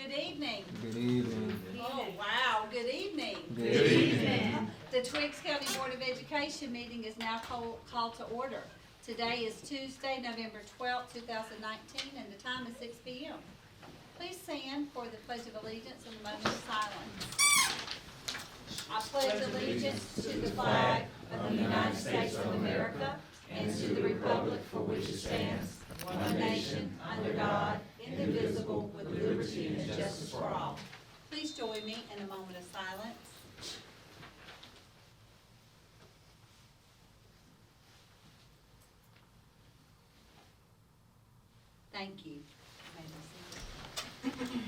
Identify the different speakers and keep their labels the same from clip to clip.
Speaker 1: Good evening.
Speaker 2: Good evening.
Speaker 1: Oh, wow, good evening.
Speaker 2: Good evening.
Speaker 1: The Twiggs County Board of Education meeting is now called to order. Today is Tuesday, November 12th, 2019, and the time is 6 p.m. Please stand for the Pledge of Allegiance and the moment of silence. I pledge allegiance to the flag of the United States of America and to the republic for which it stands, one nation, under God, indivisible, with liberty and justice for all. Please join me in a moment of silence. Thank you. You may be seated.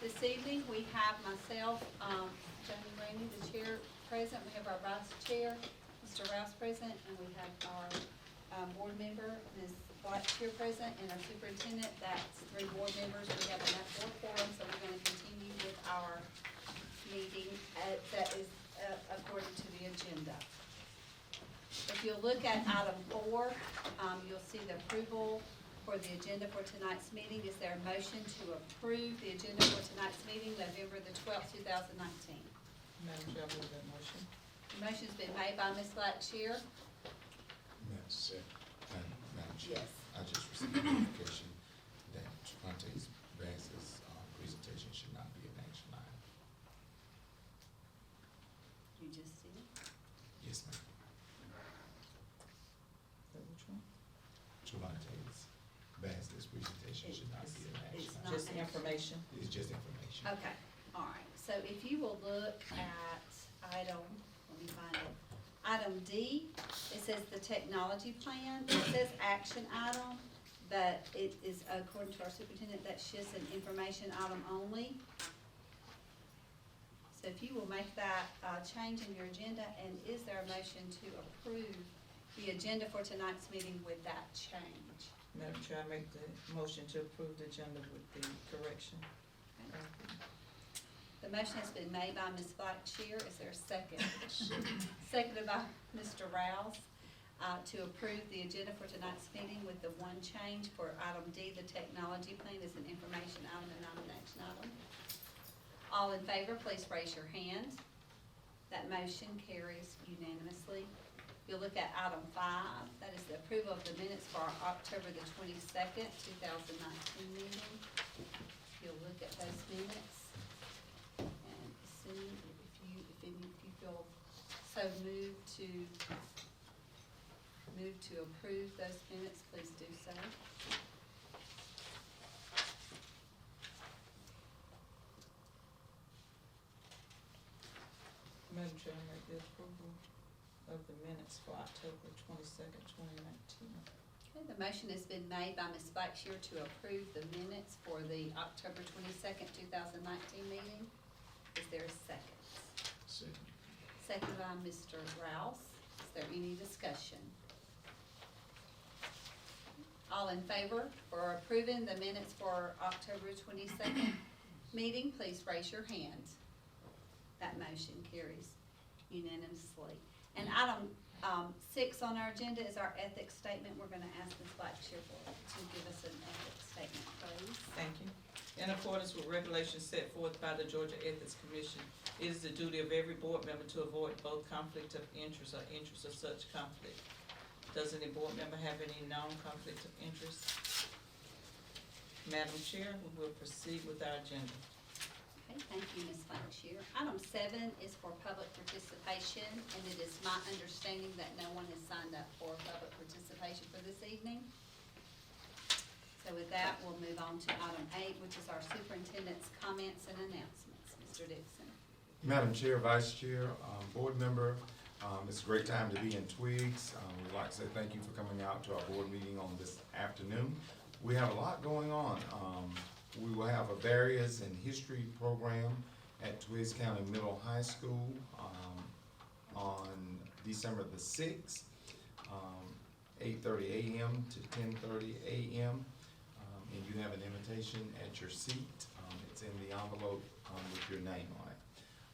Speaker 1: This evening, we have myself, Joni Rainey, the chair present. We have our vice chair, Mr. Rouse present, and we have our board member, Ms. Blackshear present, and our superintendent. That's 3 board members. We have enough board quorum, so we're going to continue with our meeting that is according to the agenda. If you'll look at item 4, you'll see the approval for the agenda for tonight's meeting. Is there a motion to approve the agenda for tonight's meeting, November the 12th, 2019?
Speaker 3: Madam Chair, I move that motion.
Speaker 1: The motion's been made by Ms. Blackshear.
Speaker 4: Madam Chair,
Speaker 1: Yes.
Speaker 4: I just received a notification that Travante's Bass's presentation should not be an action item.
Speaker 1: You just see it?
Speaker 4: Yes, ma'am.
Speaker 3: Is that which one?
Speaker 4: Travante's Bass's presentation should not be an action
Speaker 1: It's
Speaker 4: item.
Speaker 1: not
Speaker 3: Just
Speaker 1: action.
Speaker 3: information.
Speaker 4: It's just information.
Speaker 1: Okay, all right. So if you will look at item, let me find it. Item D, it says the technology plan. It says action item, but it is, according to our superintendent, that's just an information item only. So if you will make that change in your agenda, and is there a motion to approve the agenda for tonight's meeting with that change?
Speaker 3: Madam Chair, I make the motion to approve the agenda with the correction.
Speaker 1: The motion has been made by Ms. Blackshear. Is there a second? Seconded by Mr. Rouse, to approve the agenda for tonight's meeting with the one change for item D, the technology plan is an information item and not an action item. All in favor, please raise your hand. That motion carries unanimously. You'll look at item 5, that is the approval of the minutes for our October the 22nd, 2019 meeting. You'll look at those minutes and see if you feel so moved to approve those minutes, please do so.
Speaker 3: Madam Chair, I make the approval of the minutes for October 22nd, 2019.
Speaker 1: Okay, the motion has been made by Ms. Blackshear to approve the minutes for the October 22nd, 2019 meeting. Is there a second?
Speaker 4: Second.
Speaker 1: Second by Mr. Rouse. Is there any discussion? All in favor for approving the minutes for October 22nd meeting, please raise your hand. That motion carries unanimously. And item 6 on our agenda is our ethics statement. We're going to ask Ms. Blackshear to give us an ethics statement, please.
Speaker 3: Thank you. In accordance with regulations set forth by the Georgia Ethics Commission, it is the duty of every board member to avoid both conflict of interest or interest of such conflict. Does any board member have any known conflict of interest? Madam Chair, we will proceed with our agenda.
Speaker 1: Okay, thank you, Ms. Blackshear. Item 7 is for public participation, and it is my understanding that no one has signed up for public participation for this evening. So with that, we'll move on to item 8, which is our superintendent's comments and announcements. Mr. Dixon.
Speaker 4: Madam Chair, Vice Chair, Board Member, it's a great time to be in Twiggs. We'd like to say thank you for coming out to our board meeting on this afternoon. We have a lot going on. We will have a Barriers in History program at Twiggs County Middle High School on December the 6th, 8:30 a.m. to 10:30 a.m. And you have an invitation at your seat. It's in the envelope with your name on it.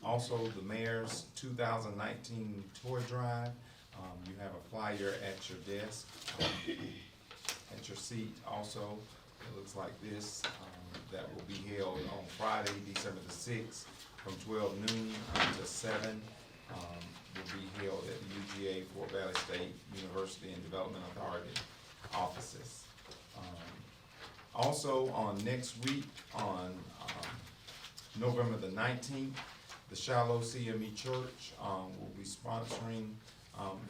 Speaker 4: Also, the mayor's 2019 toy drive. You have a flyer at your desk, at your seat also. it looks like this, that will be held on Friday, December the 6th, from 12 noon to 7. Will be held at the UGA Fort Valley State University and Development Authority offices. Also, on next week, on November the 19th, the Shiloh CME Church will be sponsoring,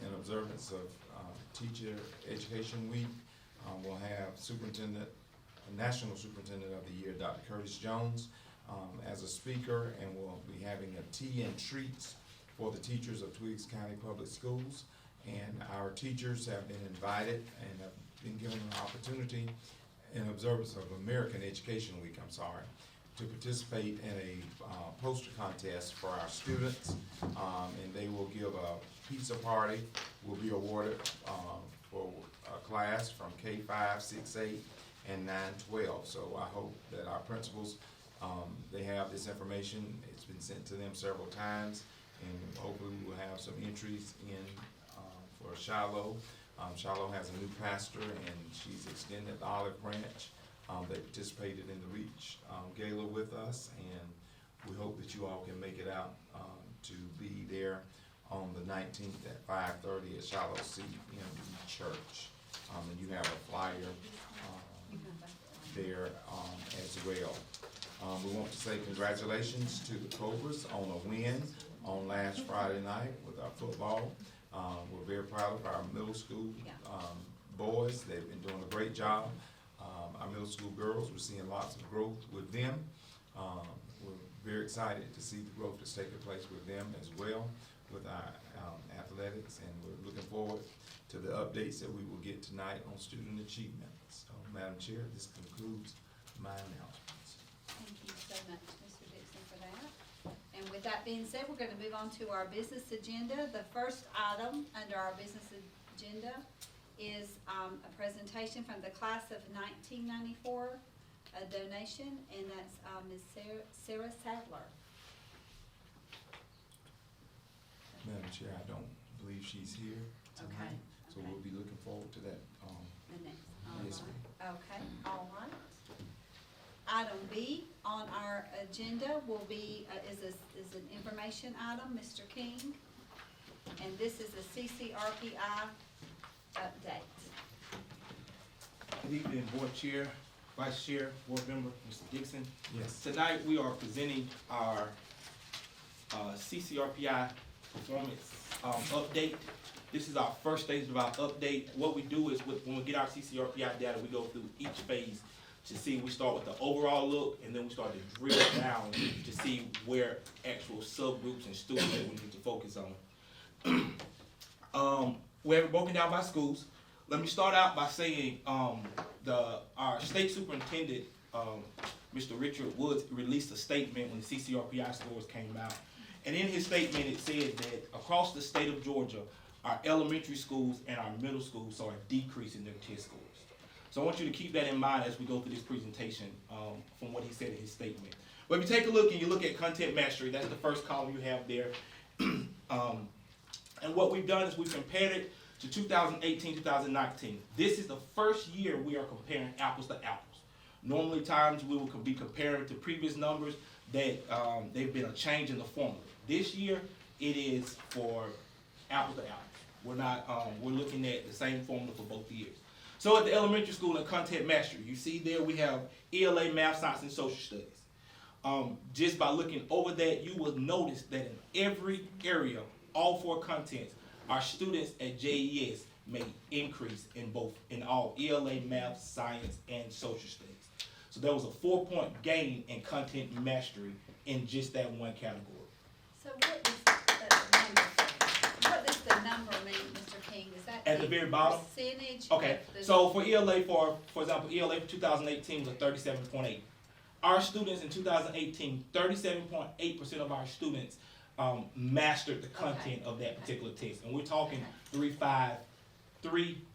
Speaker 4: in observance of Teacher Education Week. We'll have National Superintendent of the Year, Dr. Curtis Jones, as a speaker, and we'll be having a tea and treats for the teachers of Twiggs County Public Schools. And our teachers have been invited and have been given an opportunity in observance of American Education Week, to participate in a poster contest for our students. And they will give a pizza party, will be awarded for a class from K-5, 6, 8, and 9, 12. So I hope that our principals, they have this information. It's been sent to them several times, and hopefully we will have some entries in for Shiloh. Shiloh has a new pastor, and she's extended the olive branch. They participated in the Reach Gala with us, and we hope that you all can make it out to be there on the 19th at 5:30 at Shiloh CME Church. And you have a flyer there as well. We want to say congratulations to the Cobras on a win on last Friday night with our football. We're very proud of our middle school boys. They've been doing a great job. Our middle school girls, we're seeing lots of growth with them. We're very excited to see the growth that's taking place with them as well, with our athletics, and we're looking forward to the updates that we will get tonight on student achievement. So, Madam Chair, this concludes my announcements.
Speaker 1: Thank you so much, Mr. Dixon, for that. And with that being said, we're going to move on to our business agenda. The first item under our business agenda is a presentation from the class of 1994, a donation, and that's Ms. Sarah Sadler.
Speaker 4: Madam Chair, I don't believe she's here tonight, so
Speaker 1: Okay.
Speaker 4: we'll be looking forward to that.
Speaker 1: The next.
Speaker 4: Yes,
Speaker 1: All right. Okay, all right. Item B on our agenda will be, is an information item, Mr. King. And this is a CCRPI update.
Speaker 5: Good evening, Board Chair, Vice Chair, Board Member, Mr. Dixon.
Speaker 4: Yes.
Speaker 5: Tonight, we are presenting our CCRPI performance update. This is our first stage of our update. What we do is when we get our CCRPI data, we go through each phase to see, we start with the overall look, and then we start to drill down to see where actual subgroups and students that we need to focus on. We have it broken down by schools. Let me start out by saying our state superintendent, Mr. Richard Woods, released a statement when the CCRPI scores came out. And in his statement, it said that across the state of Georgia, our elementary schools and our middle schools are decreasing their test scores. So I want you to keep that in mind as we go through this presentation from what he said in his statement. But if you take a look and you look at content mastery, that's the first column you have there. And what we've done is we've compared it to 2018, 2019. This is the first year we are comparing apples to apples. Normally times we will be comparing to previous numbers that they've been a change in the formula. This year it is for apples to apples. We're not, we're looking at the same formula for both years. So at the elementary school in content mastery, you see there we have ELA, math, science, and social studies. Just by looking over that, you will notice that in every area, all four contents, our students at JES made increase in all ELA, math, science, and social studies. So there was a 4-point gain in content mastery in just that one category.
Speaker 1: So what does the number mean, Mr. King? Is that
Speaker 5: At the very bottom?
Speaker 1: Percentage?
Speaker 5: Okay,
Speaker 1: of the-
Speaker 5: so for ELA, for example, ELA for 2018 was a 37.8. Our students in 2018, 37.8% of our students mastered the content of that particular test. And we're talking 3,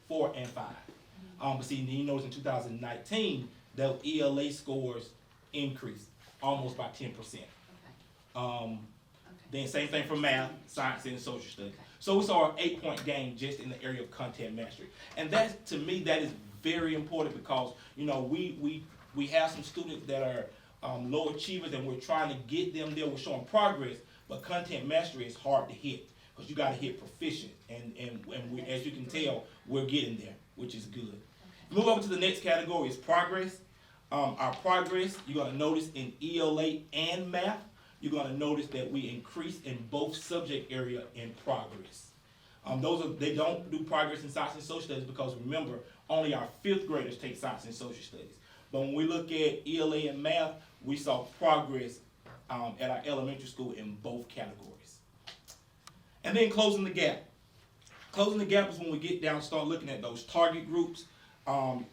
Speaker 5: 4, and 5. But see, you notice in 2019, the ELA scores increased almost by 10%.
Speaker 1: Okay.
Speaker 5: Then same thing for math, science, and social studies. So we saw an 8-point gain just in the area of content mastery. And that, to me, that is very important because, you know, we have some students that are low achievers and we're trying to get them there. We're showing progress, but content mastery is hard to hit because you got to hit proficient. And we, as you can tell, we're getting there, which is good. Move over to the next category is progress. Our progress, you're going to notice in ELA and math, you're going to notice that we increase in both subject area in progress. They don't do progress in science and social studies because remember, only our 5th graders take science and social studies. But when we look at ELA and math, we saw progress at our elementary school in both categories. And then closing the gap. Closing the gap is when we get down and start looking at those target groups.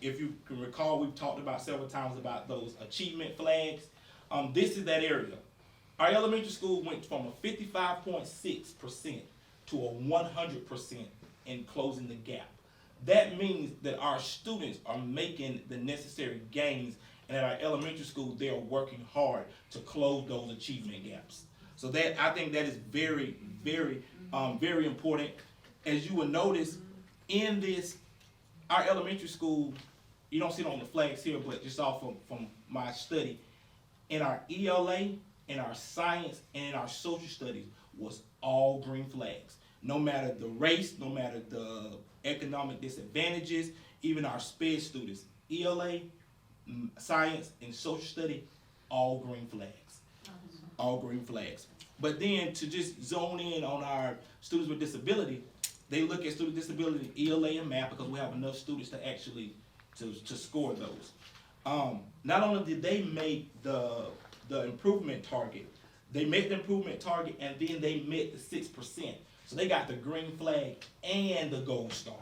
Speaker 5: If you can recall, we've talked about several times about those achievement flags. This is that area. Our elementary school went from a 55.6% to a 100% in closing the gap. That means that our students are making the necessary gains, and at our elementary school, they are working hard to close those achievement gaps. So that, I think that is very, very, very important. As you will notice, in this, our elementary school, you don't see it on the flags here, but just off from my study, in our ELA, in our science, and in our social studies was all green flags. No matter the race, no matter the economic disadvantages, even our SPED students, ELA, science, and social study, all green flags. All green flags. But then to just zone in on our students with disability, they look at student disability, ELA, and math because we have enough students to actually to score those. Not only did they make the improvement target, they met the improvement target and then they met the 6%. So they got the green flag and the gold star.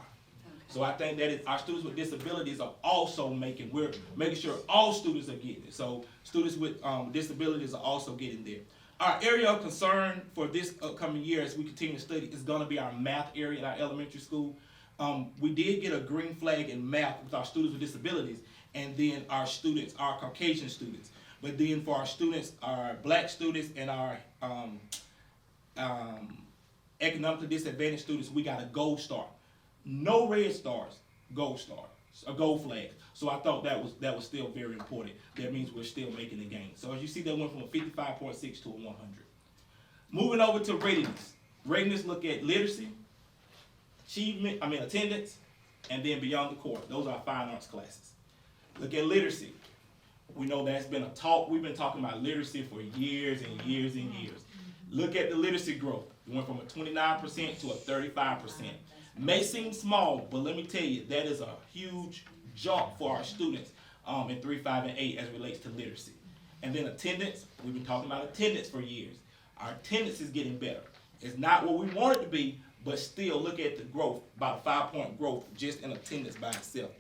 Speaker 5: So I think that our students with disabilities are also we're making sure all students are getting it. So students with disabilities are also getting there. Our area of concern for this upcoming year as we continue to study is going to be our math area in our elementary school. We did get a green flag in math with our students with disabilities and then our students, our Caucasian students. But then for our students, our black students and our economically disadvantaged students, we got a gold star. No red stars, gold star, a gold flag. So I thought that was still very important. That means we're still making the gain. So as you see, that went from a 55.6 to a 100. Moving over to readiness. Readiness look at literacy, attendance, and then beyond the core. Those are our fine arts classes. Look at literacy. We know that's been a talk. We've been talking about literacy for years and years and years. Look at the literacy growth. We went from a 29% to a 35%. May seem small, but let me tell you, that is a huge jump for our students in 3, 5, and 8 as it relates to literacy. And then attendance, we've been talking about attendance for years. Our attendance is getting better. It's not what we want it to be, but still look at the growth, about a 5-point growth just in attendance by itself.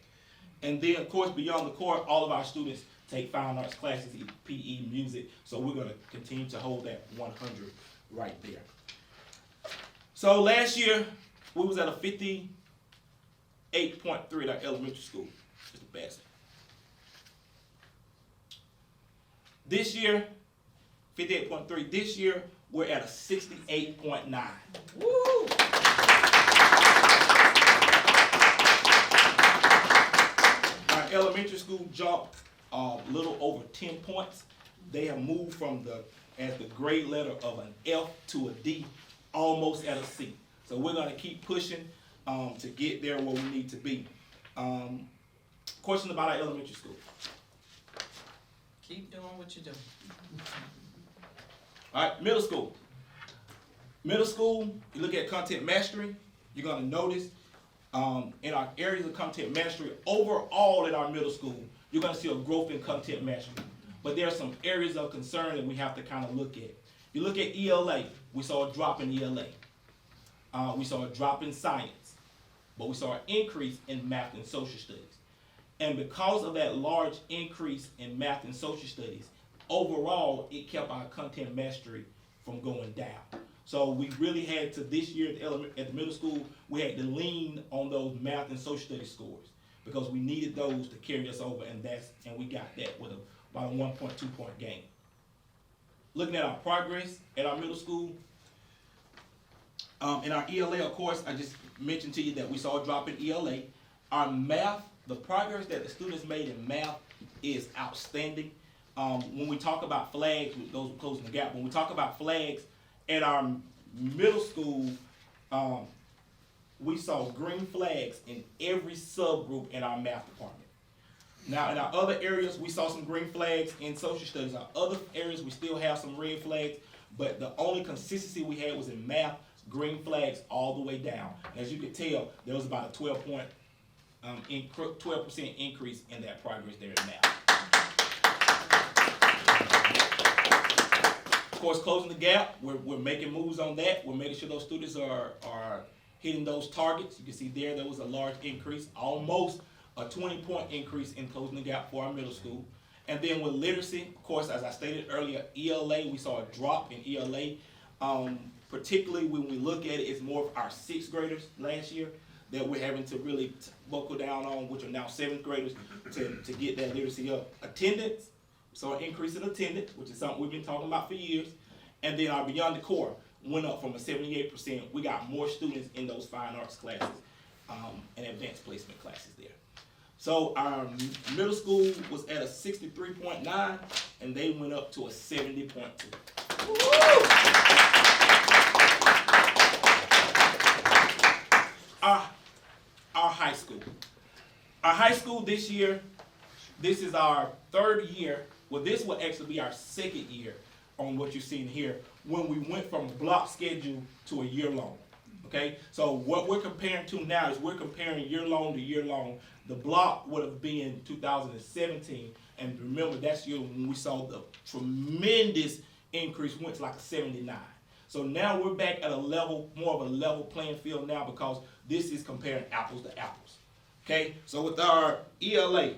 Speaker 5: And then, of course, beyond the core, all of our students take fine arts classes, PE, music, so we're going to continue to hold that 100 right there. So last year, we was at a 58.3 at our elementary school. It's the best. This year, 58.3. This year, we're at a 68.9. Woo! Our elementary school jumped a little over 10 points. They have moved from as the grade letter of an F to a D, almost at a C. So we're going to keep pushing to get there where we need to be. Question about our elementary school.
Speaker 3: Keep doing what you're doing.
Speaker 5: All right, middle school. Middle school, you look at content mastery, you're going to notice in our areas of content mastery, overall in our middle school, you're going to see a growth in content mastery. But there are some areas of concern that we have to kind of look at. You look at ELA, we saw a drop in ELA. We saw a drop in science, but we saw an increase in math and social studies. And because of that large increase in math and social studies, overall, it kept our content mastery from going down. So we really had to, this year at the middle school, we had to lean on those math and social studies scores because we needed those to carry us over, and we got that with about a 1.2 point gain. Looking at our progress at our middle school, in our ELA, of course, I just mentioned to you that we saw a drop in ELA. Our math the progress that the students made in math is outstanding. When we talk about flags, with those closing the gap, when we talk about flags at our middle school, we saw green flags in every subgroup in our math department. Now, in our other areas, we saw some green flags in social studies. Our other areas, we still have some red flags, but the only consistency we had was in math, green flags all the way down. As you could tell, there was about a 12% increase in that progress there in math. Of course, closing the gap, we're making moves on that. We're making sure those students are hitting those targets. You can see there was a large increase, almost a 20-point increase in closing the gap for our middle school. And then with literacy, of course, as I stated earlier, ELA, we saw a drop in ELA. Particularly when we look at it, it's more of our 6th graders last year that we're having to really buckle down on, which are now 7th graders, to get that literacy up. Attendance, so an increase in attendance, which is something we've been talking about for years. And then our Beyond the Core went up from a 78%. We got more students in those fine arts classes and advanced placement classes there. So our middle school was at a 63.9, and they went up to a 70.2. Our high school. Our high school this year, this is our 3rd year. Well, this will actually be our 2nd year on what you're seeing here when we went from a block schedule to a year-long. Okay, so what we're comparing to now is we're comparing year-long to year-long. The block would have been 2017, and remember that's year when we saw the tremendous increase, went to like a 79. So now we're back at a level, more of a level playing field now because this is comparing apples to apples. Okay, so with our ELA,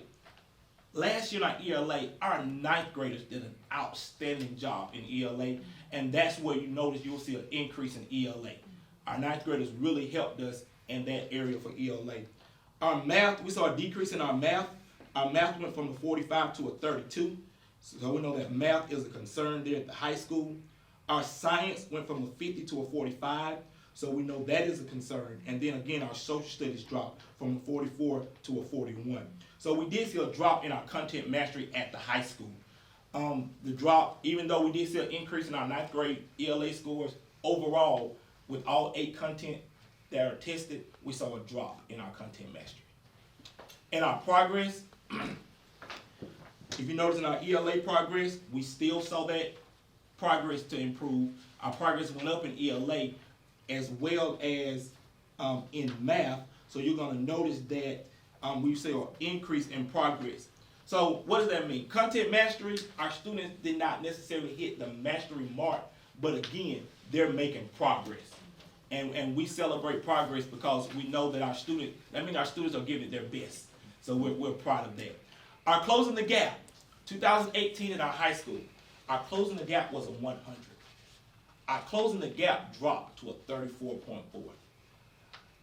Speaker 5: last year in our ELA, our 9th graders did an outstanding job in ELA, and that's where you notice you'll see an increase in ELA. Our 9th graders really helped us in that area for ELA. Our math, we saw a decrease in our math. Our math went from a 45 to a 32, so we know that math is a concern there at the high school. Our science went from a 50 to a 45, so we know that is a concern. And then again, our social studies dropped from a 44 to a 41. So we did see a drop in our content mastery at the high school. The drop, even though we did see an increase in our 9th grade ELA scores, overall, with all 8 content that are tested, we saw a drop in our content mastery. In our progress, if you notice in our ELA progress, we still saw that progress to improve. Our progress went up in ELA as well as in math. So you're going to notice that we see an increase in progress. So what does that mean? Content mastery, our students did not necessarily hit the mastery mark, but again, they're making progress. And we celebrate progress because we know that our students are giving it their best. So we're proud of that. Our closing the gap, 2018 in our high school, our closing the gap was a 100. Our closing the gap dropped to a 34.4.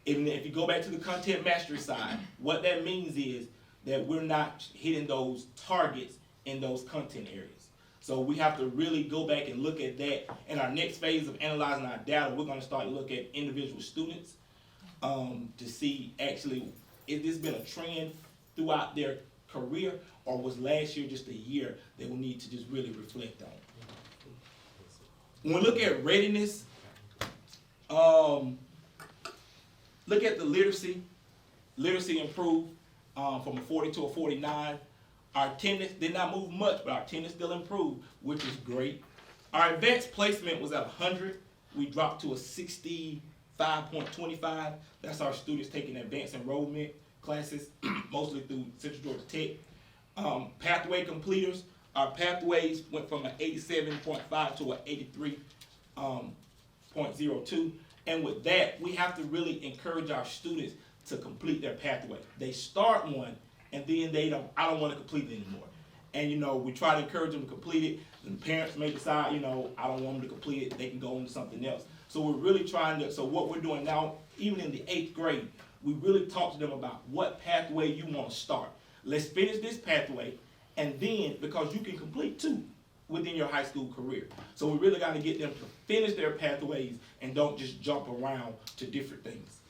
Speaker 5: If you go back to the content mastery side, what that means is that we're not hitting those targets in those content areas. So we have to really go back and look at that. In our next phase of analyzing our data, we're going to start to look at individual students to see actually if this been a trend throughout their career or was last year just a year that we need to just really reflect on. When we look at readiness, look at the literacy. Literacy improved from a 40 to a 49. Our attendance did not move much, but our attendance still improved, which is great. Our advanced placement was at 100. We dropped to a 65.25. That's our students taking advanced enrollment classes, mostly through Central Georgia Tech. Pathway completers, our pathways went from an 87.5 to an 83.02. And with that, we have to really encourage our students to complete their pathway. They start one, and then I don't want to complete it anymore. And, we try to encourage them to complete it. And parents may decide, I don't want them to complete it. They can go on to something else. So we're really so what we're doing now, even in the 8th grade, we really talk to them about what pathway you want to start. Let's finish this pathway, and then, because you can complete 2 within your high school career. So we really got to get them to finish their pathways and don't just jump around to different things.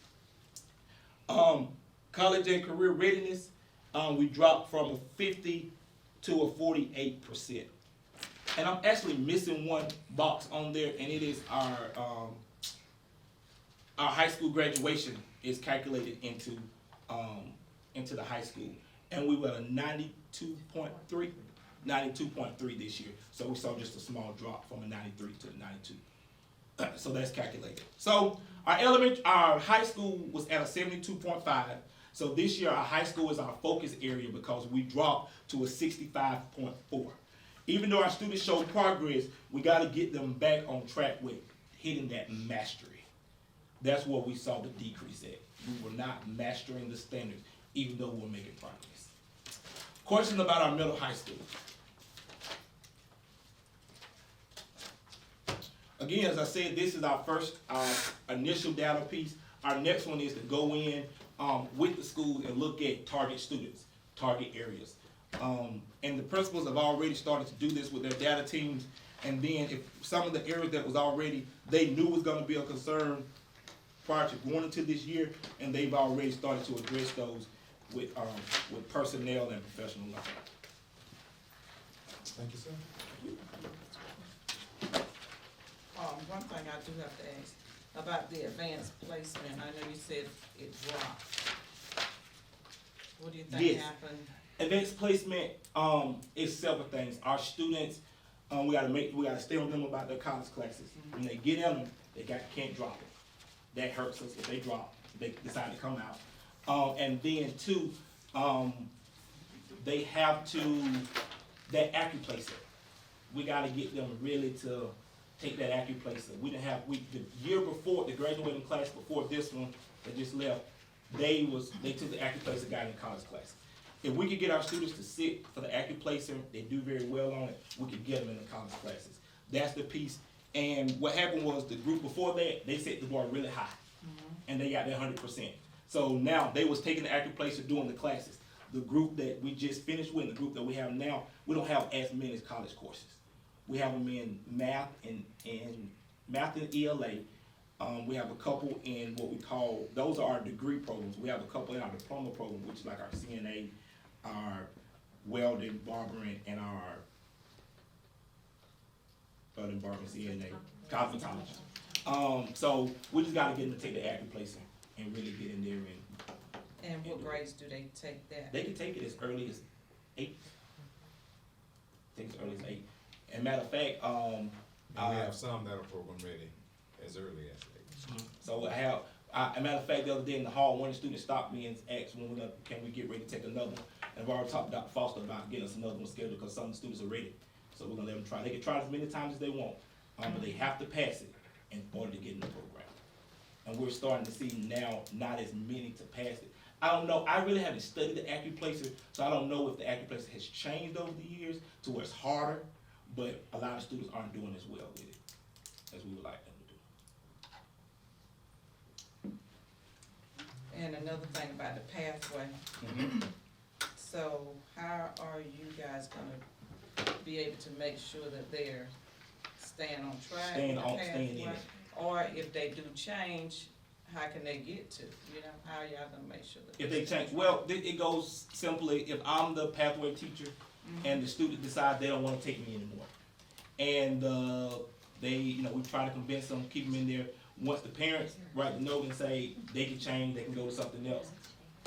Speaker 5: College and career readiness, we dropped from a 50 to a 48%. And I'm actually missing one box on there, and it is our high school graduation is calculated into the high school, and we were at a 92.3 this year. So we saw just a small drop from a 93 to a 92. So that's calculated. So our high school was at a 72.5. So this year our high school is our focus area because we dropped to a 65.4. Even though our students show progress, we got to get them back on track with hitting that mastery. That's where we saw the decrease at. We were not mastering the standards, even though we were making progress. Question about our middle high school. Again, as I said, this is our first initial data piece. Our next one is to go in with the school and look at target students, target areas. And the principals have already started to do this with their data teams. And then if some of the areas that was already, they knew was gonna be a concern prior to going into this year, and they've already started to address those with personnel and professional learning.
Speaker 4: Thank you, sir.
Speaker 3: One thing I do have to ask about the advanced placement, I know you said it dropped. What do you think
Speaker 5: Yes.
Speaker 3: happened?
Speaker 5: Advanced placement is several things. Our students, we gotta stay on them about their college classes. When they get in them, can't drop it. That hurts us if they drop. They decide to come out. And then two, they have to that AccuPlacer. We gotta get them really to take that AccuPlacer. The year before, the graduating class before this one that just left, they took the AccuPlacer, got in college classes. If we could get our students to sit for the AccuPlacer, they do very well on it, we could get them in the college classes. That's the piece. And what happened was the group before that, they set the bar really high, and they got their 100%. So now they was taking the AccuPlacer doing the classes. The group that we just finished with, the group that we have now, we don't have as many college courses. We have them in math and ELA. We have a couple in what we call, those are our degree programs. We have a couple in our diploma program, which is like our CNA, our welding, barbering, and our welding, barbering, CNA, cosmetology. So we just gotta get them to take the AccuPlacer and really get in there
Speaker 3: And what grades do they take that?
Speaker 5: they can take it as early as 8. Take it as early as 8. And matter of fact,
Speaker 4: And we have some that are program ready as early as 8.
Speaker 5: so I have, a matter of fact, the other day in the hall, one of the students stopped me and asked can we get ready to take another one? And I've already talked to Dr. Foster about getting us another one scheduled because some of the students are ready. So we're gonna let them try. They can try as many times as they want, but they have to pass it in order to get in the program. And we're starting to see now not as many to pass it. I don't know, I really haven't studied the AccuPlacer, so I don't know if the AccuPlacer has changed over the years to where it's harder, but a lot of students aren't doing as well with it as we would like them to do.
Speaker 3: And another thing about the pathway, so how are you guys gonna be able to make sure that they're staying on track with the
Speaker 5: Staying in
Speaker 3: pathway?
Speaker 5: it.
Speaker 3: Or if they do change, how can they get to, how are y'all gonna make sure that?
Speaker 5: If they change, well, it goes simply, if I'm the pathway teacher and the student decides they don't wanna take me anymore. And, we try to convince them, keep them in there. Once the parents write the note and say they can change, they can go to something else,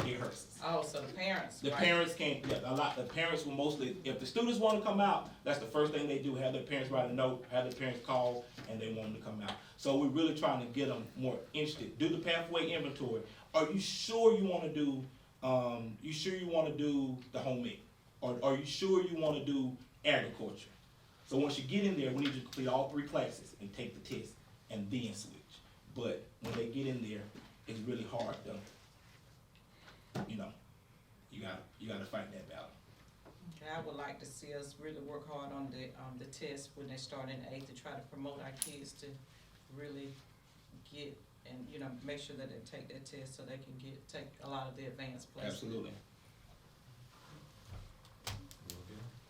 Speaker 5: it hurts us.
Speaker 3: Oh, so the parents,
Speaker 5: The
Speaker 3: right?
Speaker 5: parents can't, the parents will mostly, if the students wanna come out, that's the first thing they do, have their parents write a note, have their parents call, and they want them to come out. So we're really trying to get them more interested. Do the pathway inventory. Are you sure you wanna do, the home ec? Or are you sure you wanna do agriculture? So once you get in there, we need you to complete all 3 classes and take the test, and then switch. But when they get in there, it's really hard to, you gotta fight that battle.
Speaker 3: Okay, I would like to see us really work hard on the test when they start in the 8th to try to promote our kids to really get and, make sure that they take that test so they can take a lot of the advanced placement.
Speaker 5: Absolutely.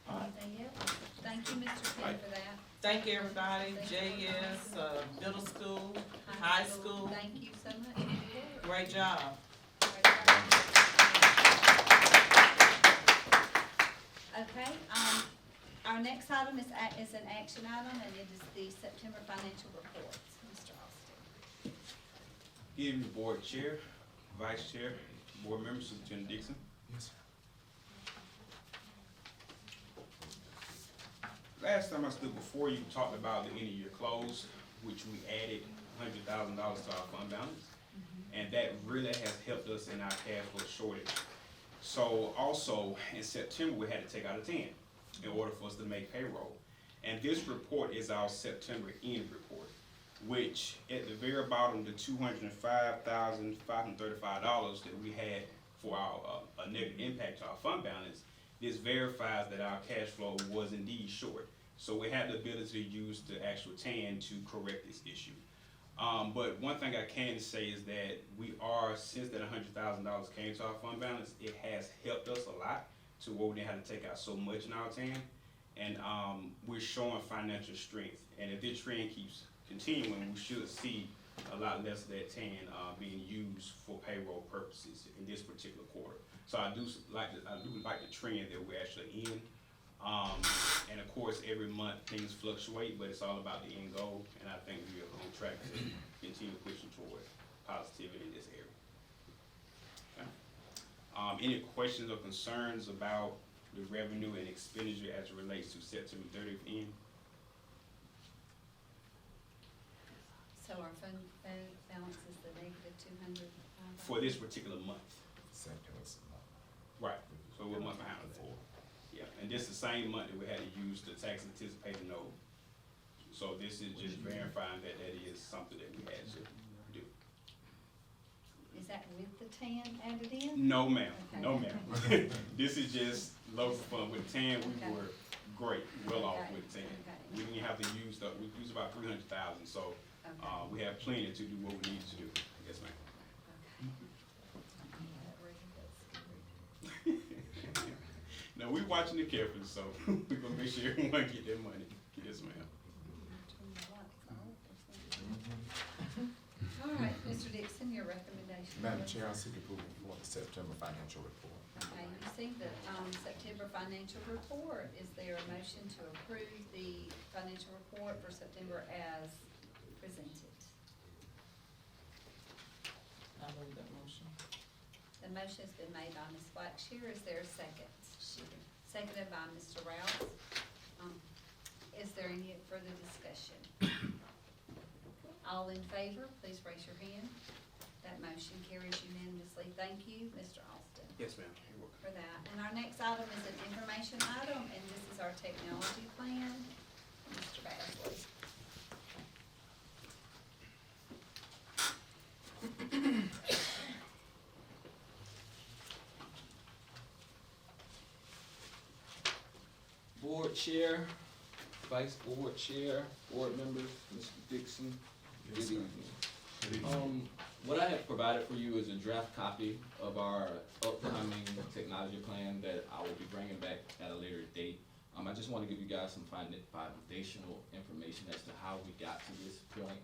Speaker 5: All right.
Speaker 1: Anything else? Thank you, Mr. King, for that.
Speaker 3: Thank you, everybody, JS, middle school, high school,
Speaker 1: Thank you so much.
Speaker 3: great job.
Speaker 1: Great job. Okay, our next item is an action item, and it is the September financial reports. Mr. Austin.
Speaker 6: Good evening, Board Chair, Vice Chair, Board Members, Superintendent Dixon.
Speaker 4: Yes, sir.
Speaker 6: Last time I stood before you, talked about the end of year close, which we added $100,000 to our fund balance. And that really has helped us in our cash flow shortage. So also, in September, we had to take out a 10 in order for us to make payroll. And this report is our September end report, which at the very bottom, the $205,535 that we had for our a negative impact to our fund balance, this verifies that our cash flow was indeed short. So we had the ability to use the actual TAN to correct this issue. But one thing I can say is that we are, since that $100,000 came to our fund balance, it has helped us a lot to where we didn't have to take out so much in our TAN. And we're showing financial strength. And if this trend keeps continuing, we should see a lot less of that TAN being used for payroll purposes in this particular quarter. So I do like the trend that we're actually in. And of course, every month things fluctuate, but it's all about the end goal. And I think we are on track to continue pushing toward positivity in this area. Okay. Any questions or concerns about the revenue and expenditure as it relates to September 30th end?
Speaker 1: So our fund balance is the negative 200.
Speaker 6: For this particular month.
Speaker 4: September's
Speaker 6: Right. So we're a month behind on that. Yeah, and this is the same month that we had to use the tax anticipated note. So this is just verifying that that is something that we had to do.
Speaker 1: Is that with the TAN added in?
Speaker 6: No, ma'am.
Speaker 1: Okay.
Speaker 6: No, ma'am. This is just local fund. With TAN, we
Speaker 1: Okay.
Speaker 6: were great, well off
Speaker 1: Okay.
Speaker 6: with TAN.
Speaker 1: Okay.
Speaker 6: We didn't have to use we used about 300,000, so
Speaker 1: Okay.
Speaker 6: we have plenty to do what we need to do. Yes, ma'am. Now, we're watching it carefully, so we're gonna make sure everyone get their money. Yes, ma'am.
Speaker 1: All right, Mr. Dixon, your recommendation.
Speaker 4: Madam Chair, I seek approval for the September financial report.
Speaker 1: Okay, you see the, September financial report. Is there a motion to approve the financial report for September as presented?
Speaker 3: I move that motion.
Speaker 1: The motion has been made by Ms. Blackshear. Is there a second? Seconded by Mr. Rouse. Is there any further discussion? All in favor, please raise your hand. That motion carries unanimously. Thank you, Mr. Austin,
Speaker 6: Yes, ma'am. You're welcome.
Speaker 1: for that. And our next item is an information item, and this is our technology plan. Mr. Basley.
Speaker 2: Board Chair, Vice Board Chair, Board members, Mr. Dixon, good
Speaker 4: Yes, sir.
Speaker 2: evening.
Speaker 4: Good evening.
Speaker 2: What I have provided for you is a draft copy of our upcoming technology plan that I will be bringing back at a later date. I just want to give you guys some foundational information as to how we got to this point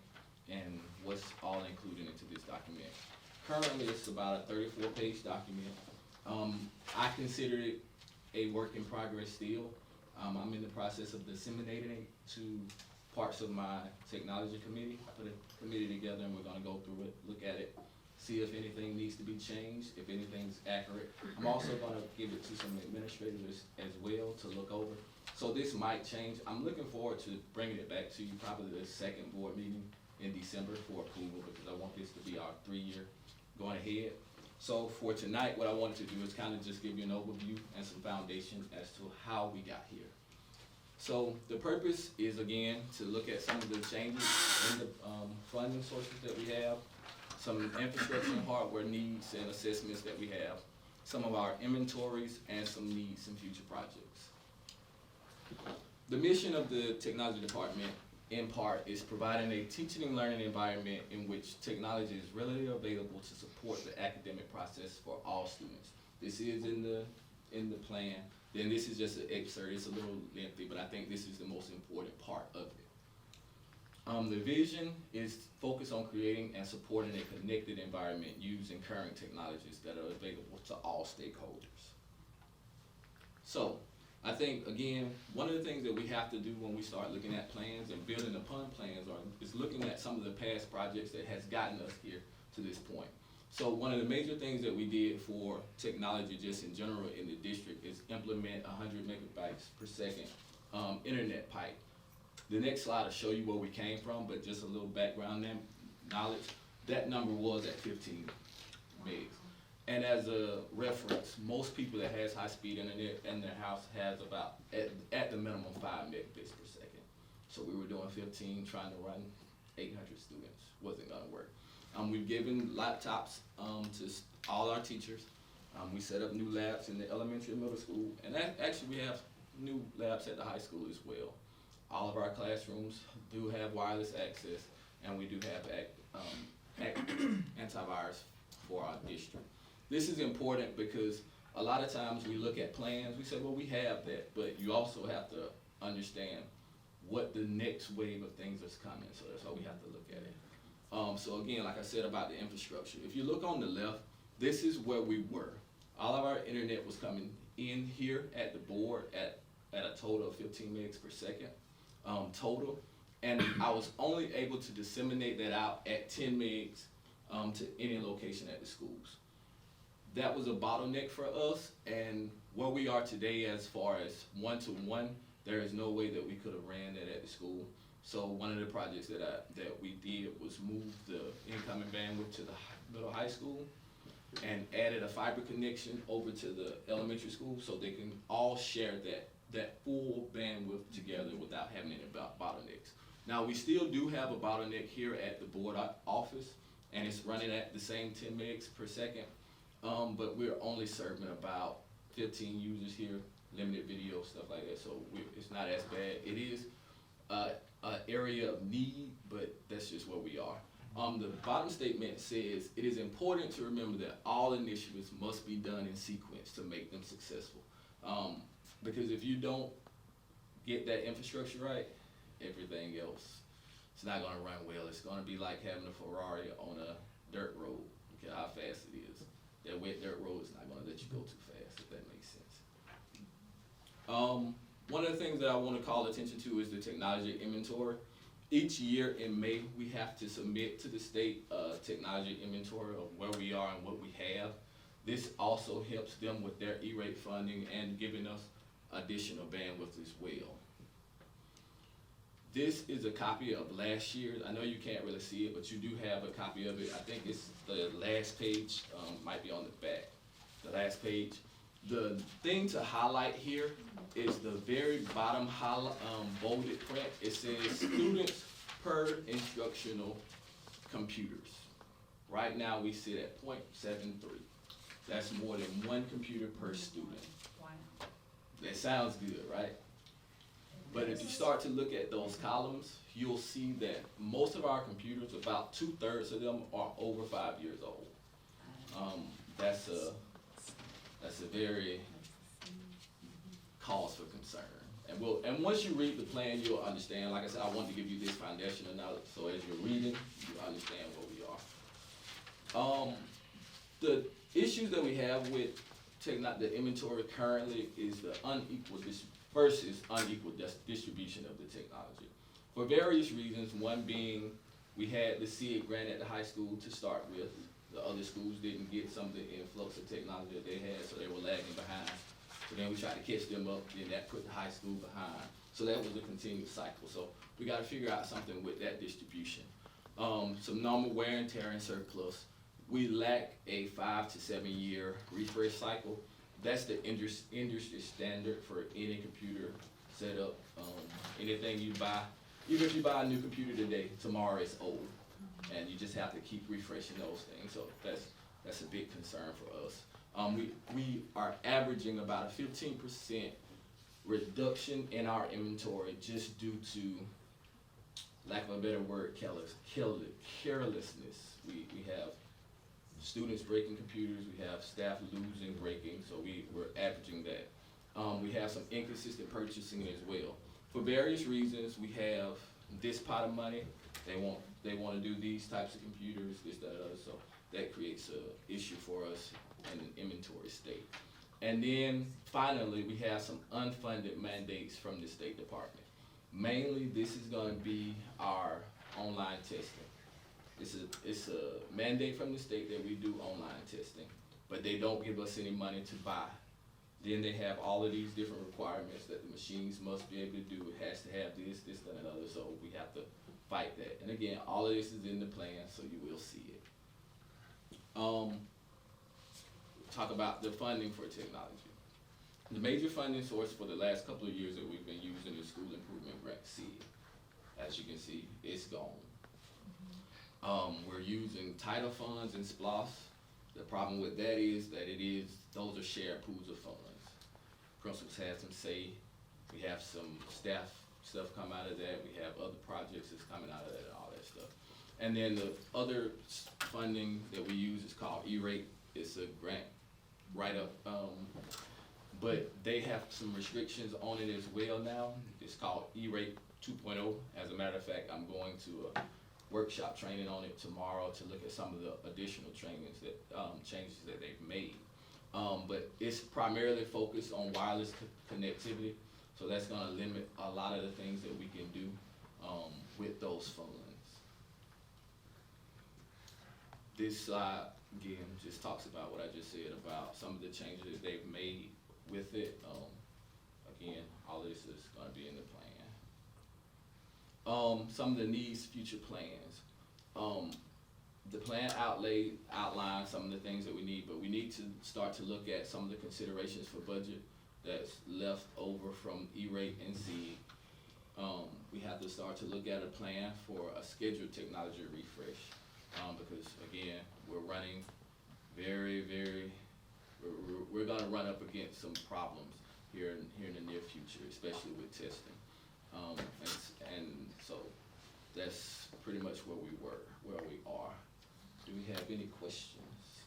Speaker 2: and what's all included into this document. Currently, it's about a 34-page document. I consider it a work in progress still. I'm in the process of disseminating it to parts of my technology committee. I put a committee together and we're gonna go through it, look at it, see if anything needs to be changed, if anything's accurate. I'm also gonna give it to some administrators as well to look over. So this might change. I'm looking forward to bringing it back to you, probably the second board meeting in December for approval, because I want this to be our 3-year going ahead. So for tonight, what I wanted to do is kind of just give you an overview and some foundation as to how we got here. So the purpose is, again, to look at some of the changes in the funding sources that we have, some infrastructure and hardware needs and assessments that we have, some of our inventories, and some needs in future projects. The mission of the technology department, in part, is providing a teaching and learning environment in which technology is readily available to support the academic process for all students. This is in the plan. Then this is just an excerpt. It's a little lengthy, but I think this is the most important part of it. The vision is focused on creating and supporting a connected environment using current technologies that are available to all stakeholders. So, I think, again, one of the things that we have to do when we start looking at plans and building upon plans is looking at some of the past projects that has gotten us here to this point. So one of the major things that we did for technology just in general in the district is implement 100 megabytes per second internet pipe. The next slide will show you where we came from, but just a little background knowledge. That number was at 15 megs. And as a reference, most people that has high-speed internet in their house has about, at the minimum, 5 megabits per second. So we were doing 15, trying to run 800 students, wasn't gonna work. We've given laptops to all our teachers. We set up new labs in the elementary and middle school, and actually we have new labs at the high school as well. All of our classrooms do have wireless access, and we do have antivirus for our district. This is important because a lot of times we look at plans, we say, well, we have that, but you also have to understand what the next wave of things is coming, so that's how we have to look at it. So again, like I said about the infrastructure, if you look on the left, this is where we were. All of our internet was coming in here at the board at a total of 15 megs per second total, and I was only able to disseminate that out at 10 megs to any location at the schools. That was a bottleneck for us, and where we are today as far as one-to-one, there is no way that we could have ran that at the school. So one of the projects that we did was move the incoming bandwidth to the middle high school and added a fiber connection over to the elementary school so they can all share that full bandwidth together without having any bottlenecks. Now, we still do have a bottleneck here at the board office, and it's running at the same 10 megs per second, but we're only serving about 15 users here, limited video, stuff like that, so it's not as bad. It is an area of need, but that's just where we are. The bottom statement says, it is important to remember that all initiatives must be done in sequence to make them successful. Because if you don't get that infrastructure right, everything else, it's not gonna run well. It's gonna be like having a Ferrari on a dirt road. Look at how fast it is. That wet dirt road is not gonna let you go too fast, if that makes sense. One of the things that I wanna call attention to is the technology inventory. Each year in May, we have to submit to the state technology inventory of where we are and what we have. This also helps them with their E-rate funding and giving us additional bandwidth as well. This is a copy of last year's. I know you can't really see it, but you do have a copy of it. I think it's the last page, might be on the back, the last page. The thing to highlight here is the very bottom bolded print. It says students per instructional computers. Right now we sit at 0.73. That's more than one computer per student.
Speaker 1: Wow.
Speaker 2: That sounds good, right? But if you start to look at those columns, you'll see that most of our computers, about 2/3 of them, are over 5 years old. That's a very cause for concern. And once you read the plan, you'll understand. Like I said, I wanted to give you this foundational knowledge, so as you're reading, you understand where we are. The issues that we have with the inventory currently is the unequal distribution of the technology. For various reasons, one being we had the SID grant at the high school to start with. The other schools didn't get some of the influx of technology that they had, so they were lagging behind. So then we tried to catch them up, then that put the high school behind. So that was a continuous cycle. So we gotta figure out something with that distribution. Some normal wear and tear and surplus. We lack a 5 to 7 year refresh cycle. That's the industry standard for any computer setup. Anything you buy, even if you buy a new computer today, tomorrow it's old. And you just have to keep refreshing those things. So that's a big concern for us. We are averaging about a 15% reduction in our inventory just due to, lack of a better word, carelessness. We have students breaking computers, we have staff losing, breaking, so we're averaging that. We have some inconsistent purchasing as well. For various reasons, we have this pot of money. They want to do these types of computers, this, that, other, so that creates an issue for us in an inventory state. And then finally, we have some unfunded mandates from the State Department. Mainly, this is gonna be our online testing. It's a mandate from the state that we do online testing, but they don't give us any money to buy. Then they have all of these different requirements that the machines must be able to do. It has to have this, that, and other, so we have to fight that. And again, all of this is in the plan, so you will see it. Talk about the funding for technology. The major funding source for the last couple of years that we've been using is School Improvement Grant C. As you can see, it's gone. We're using title funds and SPLOS. The problem with that is those are shared pools of funds. Principals have some say. We have some staff stuff come out of that. We have other projects that's coming out of that and all that stuff. And then the other funding that we use is called E-rate. It's a grant write-up, but they have some restrictions on it as well now. It's called E-rate 2.0. As a matter of fact, I'm going to a workshop training on it tomorrow to look at some of the additional trainings that, changes that they've made. But it's primarily focused on wireless connectivity, so that's gonna limit a lot of the things that we can do, with those funds. This slide, again, just talks about what I just said about some of the changes that they've made with it. Again, all of this is gonna be in the plan. Some of the needs, future plans. The plan outlines some of the things that we need, but we need to start to look at some of the considerations for budget that's left over from E-rate and C. We have to start to look at a plan for a scheduled technology refresh. Because again, we're running we're gonna run up against some problems here in the near future, especially with testing. And so that's pretty much where we are. Do we have any questions?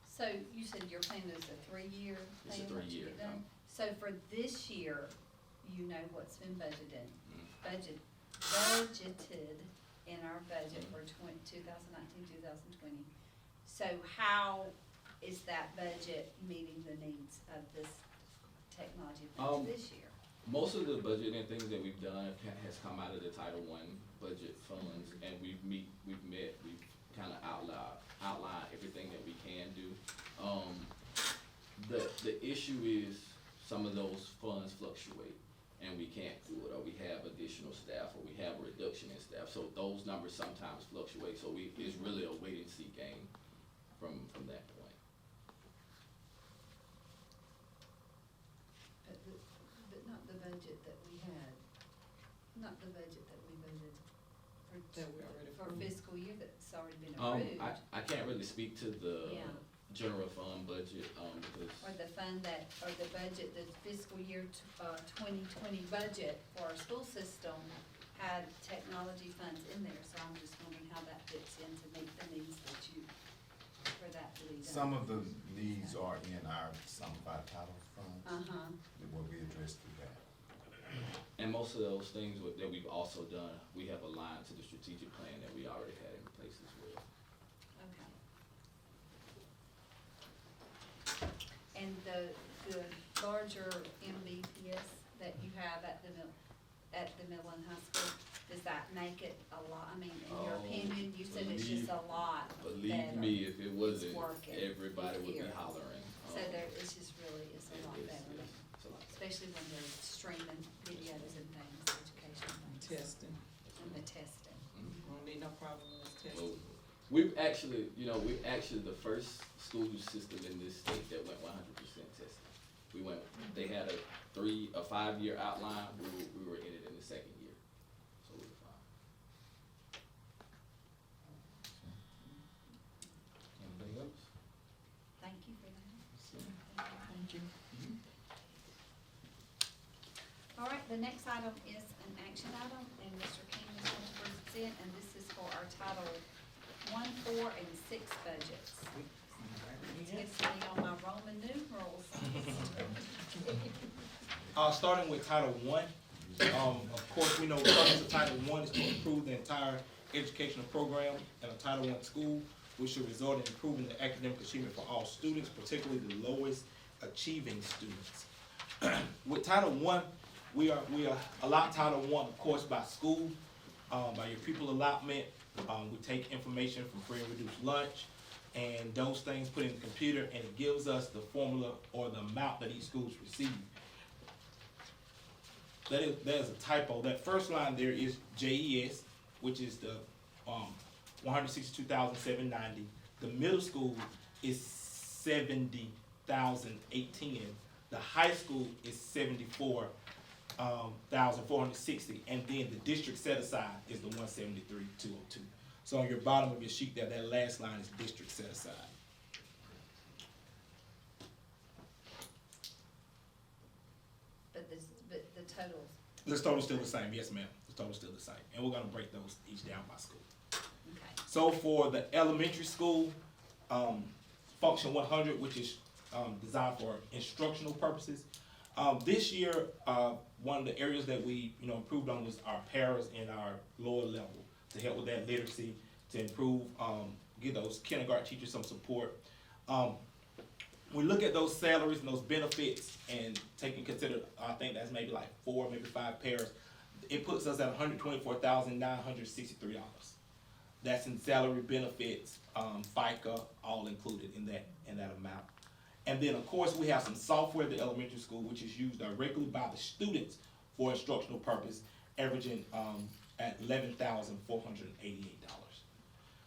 Speaker 1: So you said your plan is a 3-year
Speaker 2: It's a
Speaker 1: plan? once you
Speaker 2: 3-year,
Speaker 1: get done? So for this year, you know what's been budgeted in our budget for 2019-2020. So how is that budget meeting the needs of this technology plan this year?
Speaker 2: Most of the budgeting things that we've done has come out of the Title I budget funds, and we've kind of outlined everything that we can do. The issue is some of those funds fluctuate, and we can't do it, or we have additional staff, or we have a reduction in staff. So those numbers sometimes fluctuate, so it's really a wait and see game from that point.
Speaker 1: But not the budget that we had, not the budget that we voted
Speaker 3: That we already
Speaker 1: for
Speaker 3: approved.
Speaker 1: fiscal year that's already been approved.
Speaker 2: I can't really speak to the
Speaker 1: Yeah.
Speaker 2: general fund budget, because,
Speaker 1: Or the fund that, or the budget, the fiscal year 2020 budget for our school system had technology funds in there, so I'm just wondering how that fits in to meet the needs that you, for that to be done.
Speaker 4: Some of the needs are in our Simplified Title Funds
Speaker 1: Uh-huh,
Speaker 4: that will be addressed through that.
Speaker 2: and most of those things that we've also done, we have aligned to the strategic plan that we already had in place as well.
Speaker 1: okay. And the larger MBPS that you have at the Midland High School, does that make it a lot, I mean, in your
Speaker 2: Oh,
Speaker 1: opinion, you said it's just a lot
Speaker 2: Believe
Speaker 1: better.
Speaker 2: me, if it wasn't,
Speaker 1: working
Speaker 2: everybody would be
Speaker 1: here.
Speaker 2: hollering.
Speaker 1: So there, it's just really, it's a lot better,
Speaker 2: It's a lot better.
Speaker 1: especially when they're streaming videos and things, education things,
Speaker 3: Testing.
Speaker 1: and the testing.
Speaker 2: Mhm.
Speaker 3: Won't need no problem with
Speaker 2: Well,
Speaker 3: testing.
Speaker 2: we're actually the first school system in this state that went 100% testing. They had a 5-year outline, we were in it in the second year, so we were fine. Anything else?
Speaker 1: Thank you for that.
Speaker 3: Thank you.
Speaker 1: All right, the next item is an action item, and Mr. King is going to present, and this is for our Title I, IV, and VI budgets. Gets me on my Roman numerals.
Speaker 5: Starting with Title I, of course, we know the purpose of Title I is to improve the entire educational program in a Title I school, which should result in improving the academic achievement for all students, particularly the lowest achieving students. With Title I, we are allowed Title I, of course, by school, by your pupil allotment. We take information from free and reduced lunch, and those things put in the computer, and it gives us the formula or the amount that each schools receive. That is a typo. That first line there is JES, which is the 162,790. The middle school is 70,810. The high school is 74,460, and then the district set aside is the 173,202. So on your bottom of your sheet there, that last line is district set aside.
Speaker 1: But the totals,
Speaker 5: The total's still the same, yes ma'am, the total's still the same, and we're gonna break those each down by school.
Speaker 1: okay.
Speaker 5: So for the elementary school, function 100, which is designed for instructional purposes. This year, one of the areas that we improved on was our paras in our lower level to help with that literacy, to improve, give those kindergarten teachers some support. We look at those salaries and those benefits and take into consider, I think that's maybe like 4, maybe 5 paras. It puts us at $124,963. That's in salary, benefits, FICA, all included in that amount. And then, of course, we have some software at the elementary school, which is used directly by the students for instructional purpose, averaging at $11,488.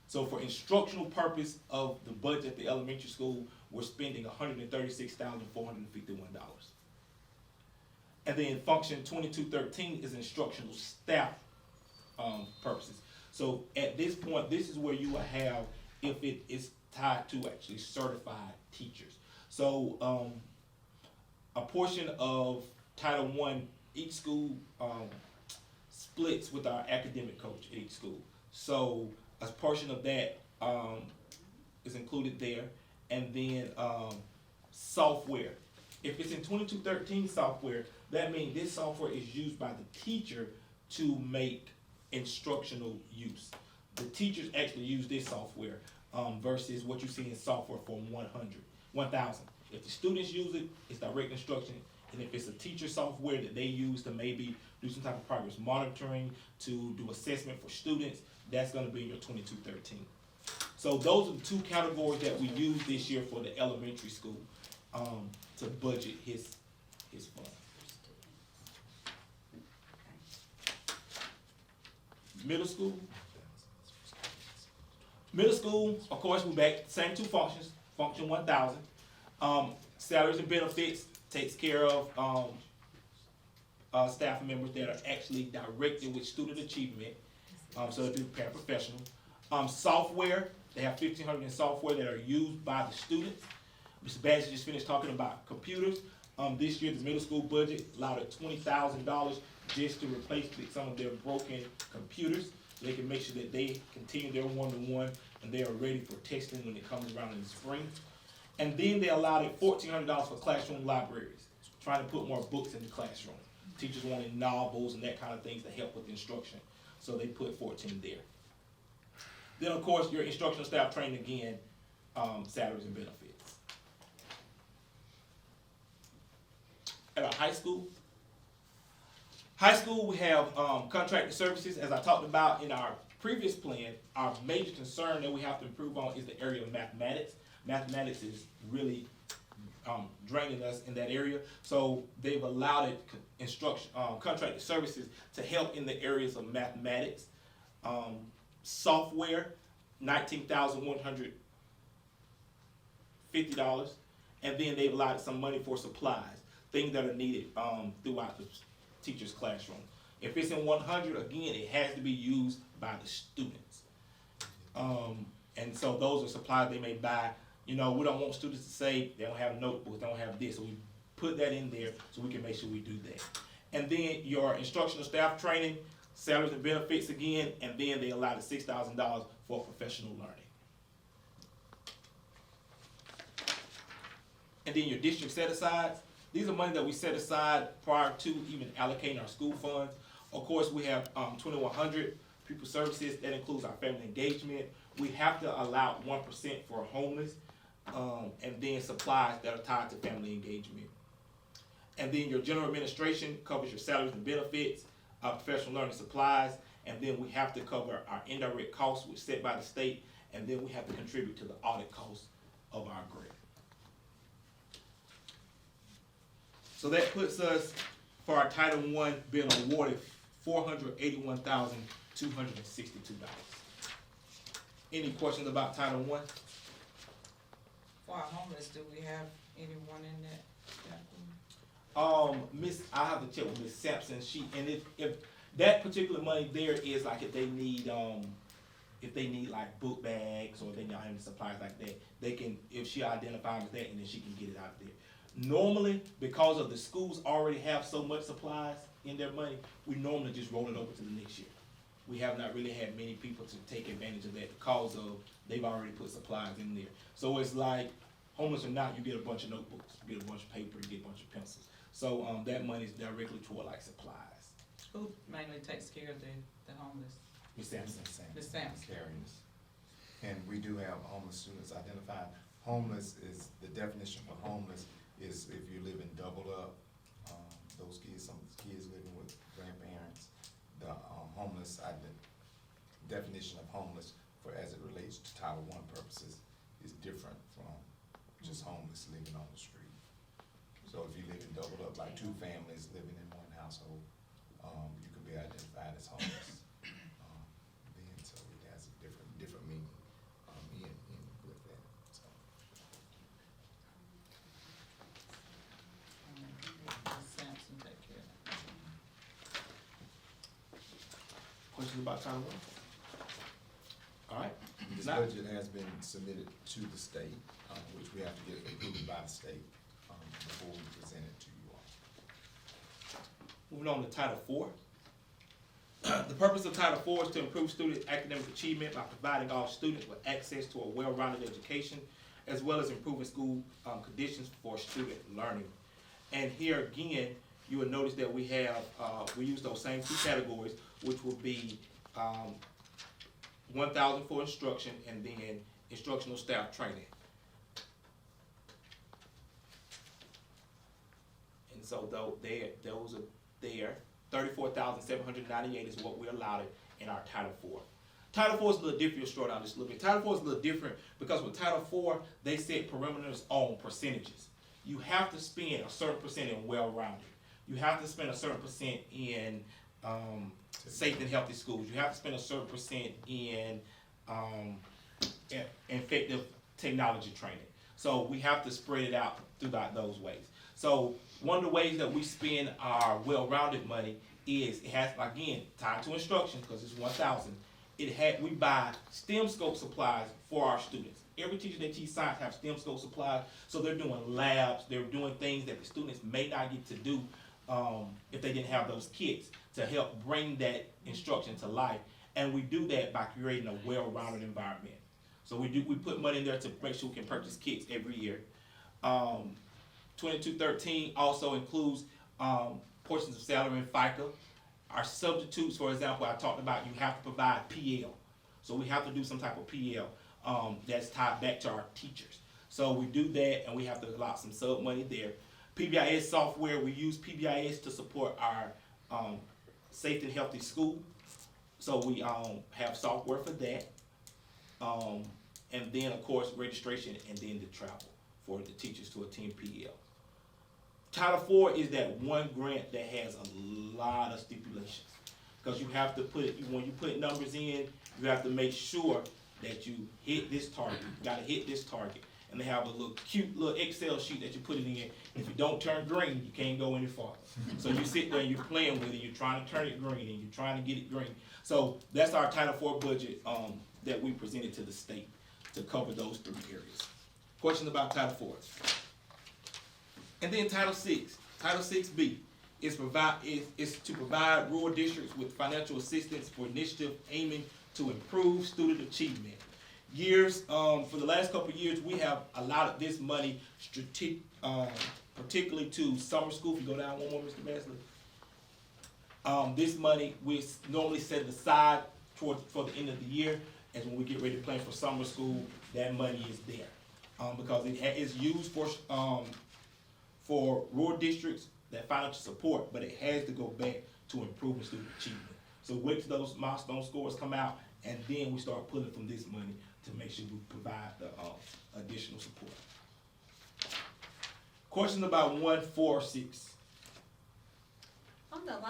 Speaker 5: So for instructional purpose of the budget at the elementary school, we're spending $136,451. And then function 2213 is instructional staff purposes. So at this point, this is where you will have, if it is tied to actually certified teachers. So a portion of Title I, each school splits with our academic coach at each school. So a portion of that is included there. And then software. If it's in 2213 software, that means this software is used by the teacher to make instructional use. The teachers actually use this software versus what you see in software for 1,000. If the students use it, it's direct instruction. And if it's a teacher software that they use to maybe do some type of progress monitoring, to do assessment for students, that's gonna be in your 2213. So those are the 2 categories that we use this year for the elementary school to budget his fund. Middle school. Middle school, of course, we're back, same 2 functions, function 1,000. Salaries and benefits takes care of staff members that are actually directed with student achievement, so they do paraprofessional. Software, they have 1,500 in software that are used by the students. Mr. Badger just finished talking about computers. This year, the middle school budget allowed $20,000 just to replace some of their broken computers, so they can make sure that they continue their one-to-one and they are ready for testing when it comes around in the spring. And then they allowed it $1,400 for classroom libraries, trying to put more books in the classroom. Teachers wanted novels and that kind of things to help with instruction, so they put 14 there. Then, of course, your instructional staff training again, salaries and benefits. At our high school, we have contracted services. As I talked about in our previous plan, our major concern that we have to improve on is the area of mathematics. Mathematics is really draining us in that area. So they've allowed it contracted services to help in the areas of mathematics. Software, $19,150, and then they've allotted some money for supplies, things that are needed throughout the teacher's classroom. If it's in 100, again, it has to be used by the students. And so those are supplies they may buy. We don't want students to say they don't have notebooks, they don't have this, so we put that in there so we can make sure we do that. And then your instructional staff training, salaries and benefits again, and then they allowed $6,000 for professional learning. And then your district set-asides, these are money that we set aside prior to even allocating our school funds. Of course, we have 2,100 pupil services. That includes our family engagement. We have to allow 1% for homeless. and then supplies that are tied to family engagement. And then your general administration covers your salaries and benefits, professional learning supplies, and then we have to cover our indirect costs, which set by the state, and then we have to contribute to the audit costs of our grant. So that puts us, for our Title I, being awarded $481,262. Any questions about Title I?
Speaker 3: For our homeless, do we have anyone in that?
Speaker 5: I have to check with Miss Sampson. And if that particular money there is like if they need like book bags or they need any supplies like that, they can, if she identifies that, and then she can get it out there. Normally, because of the schools already have so much supplies in their money, we normally just roll it over to the next year. We have not really had many people to take advantage of that because of they've already put supplies in there. So it's like, homeless or not, you get a bunch of notebooks, you get a bunch of paper, you get a bunch of pencils. So that money is directly toward like supplies.
Speaker 3: Who mainly takes care of the homeless?
Speaker 5: Miss Sampson.
Speaker 3: Ms. Sampson.
Speaker 4: Carriers. And we do have homeless students identified. Homeless is, the definition for homeless is if you live in doubled up, those kids, some kids living with grandparents. The homeless, definition of homeless for as it relates to Title I purposes is different from just homeless living on the street. So if you live in doubled up, like two families living in one household, you could be identified as homeless. Then, so it has a different meaning, in with that, so.
Speaker 3: Ms. Sampson take care of that.
Speaker 5: Questions about Title I? All right.
Speaker 4: This
Speaker 5: Now-
Speaker 4: budget has been submitted to the state, which we have to get approved by the state, before we present it to you all.
Speaker 5: Moving on to Title IV. The purpose of Title IV is to improve student academic achievement by providing all students with access to a well-rounded education, as well as improving school conditions for student learning. And here again, you will notice that we have, we use those same two categories, which will be 1,000 for instruction and then instructional staff training. And so those are there. 34,798 is what we allotted in our Title IV. Title IV is a little different, slow down just a little bit. Title IV is a little different because with Title IV, they set perimeters on percentages. You have to spend a certain percent in well-rounded. You have to spend a certain percent in safe and healthy schools. You have to spend a certain percent in effective technology training. So we have to spread it out throughout those ways. So one of the ways that we spend our well-rounded money is, it has, again, tied to instruction, because it's 1,000. We buy STEM scope supplies for our students. Every teacher that teaches science have STEM scope supplies, so they're doing labs, they're doing things that the students may not get to do if they didn't have those kits to help bring that instruction to life. And we do that by creating a well-rounded environment. So we put money in there to make sure we can purchase kits every year. 2213 also includes portions of salary and FICA. Our substitutes, for example, I talked about, you have to provide PL. So we have to do some type of PL that's tied back to our teachers. So we do that, and we have to allot some sub money there. PBIS software, we use PBIS to support our safe and healthy school. So we have software for that. And then, of course, registration and then the travel for the teachers to attend PL. Title IV is that one grant that has a lot of stipulations, because you have to put, when you put numbers in, you have to make sure that you hit this target. You gotta hit this target. And they have a little cute little Excel sheet that you put it in. If you don't turn green, you can't go any farther. So you sit there and you're playing with it, you're trying to turn it green, and you're trying to get it green. So that's our Title IV budget that we presented to the state to cover those three areas. Questions about Title IV? And then Title VI, Title VI-B is to provide rural districts with financial assistance for initiative aiming to improve student achievement. For the last couple of years, we have allotted this money particularly to summer school. If you go down one more, Mr. Basley. This money we normally set it aside for the end of the year, as when we get ready to plan for summer school, that money is there. because it's used for rural districts that financial support, but it has to go back to improving student achievement. So wait till those milestone scores come out, and then we start pulling from this money to make sure we provide the, additional support. Question about 146.
Speaker 1: On that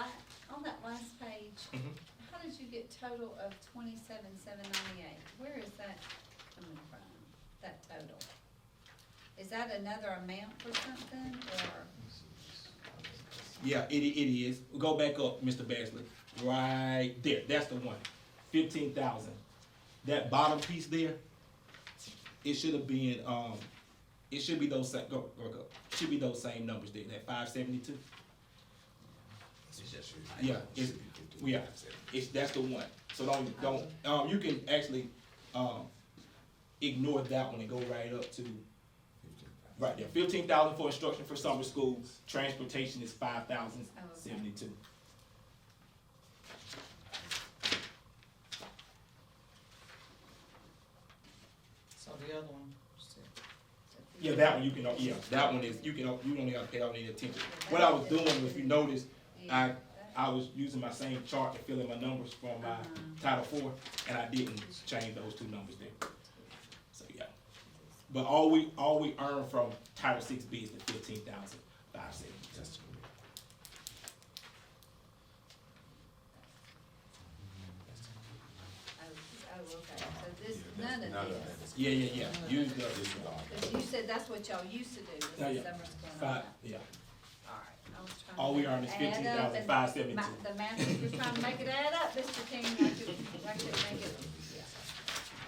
Speaker 1: last page,
Speaker 5: Mhm.
Speaker 1: how did you get total of 27,798? Where is that coming from, that total? Is that another amount for something, or?
Speaker 5: Yeah, it is. Go back up, Mr. Basley. Right there. That's the one. 15,000. That bottom piece there, it should have been, it should be those same, go. It should be those same numbers there, that 572. Yeah, that's the one. So don't, you can actually, ignore that one and go right up to, right there. 15,000 for instruction for summer school. Transportation is 5,072.
Speaker 3: So the other one,
Speaker 5: Yeah, that one you can, yeah, that one is, you don't have to pay out any attention. What I was doing, if you notice, I was using my same chart to fill in my numbers from my Title IV, and I didn't change those two numbers there. So, yeah. But all we earn from Title VI-B is the 15,570. That's correct.
Speaker 1: Oh, okay, so this, none of this,
Speaker 5: Yeah. Use the,
Speaker 1: because you said that's what y'all used to do, was
Speaker 5: Oh,
Speaker 1: the
Speaker 5: yeah.
Speaker 1: summer school. and all
Speaker 5: five,
Speaker 1: that.
Speaker 5: yeah.
Speaker 1: All right, I was trying to.
Speaker 5: All we earn is
Speaker 1: add up, and
Speaker 5: 15,572.
Speaker 1: The math, you're trying to make it add up, Mr. King, I could make it,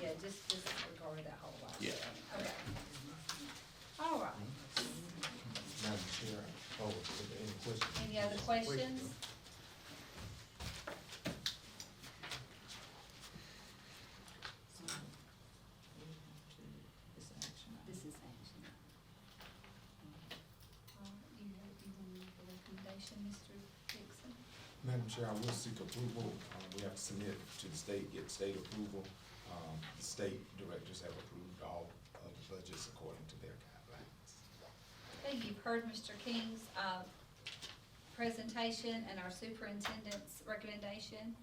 Speaker 1: yeah, just regard that whole lot.
Speaker 5: Yeah.
Speaker 1: Okay. All right,
Speaker 4: Madam Chair, is there any questions?
Speaker 1: any other questions?
Speaker 3: It's an action item.
Speaker 1: This is action. All right, you want to make a recommendation, Mr. Dixon?
Speaker 4: Madam Chair, I will seek approval. We have to submit to the state, get state approval. The state directors have approved all of the budgets according to their guidelines.
Speaker 1: Okay, you've heard Mr. King's, presentation and our superintendent's recommendation.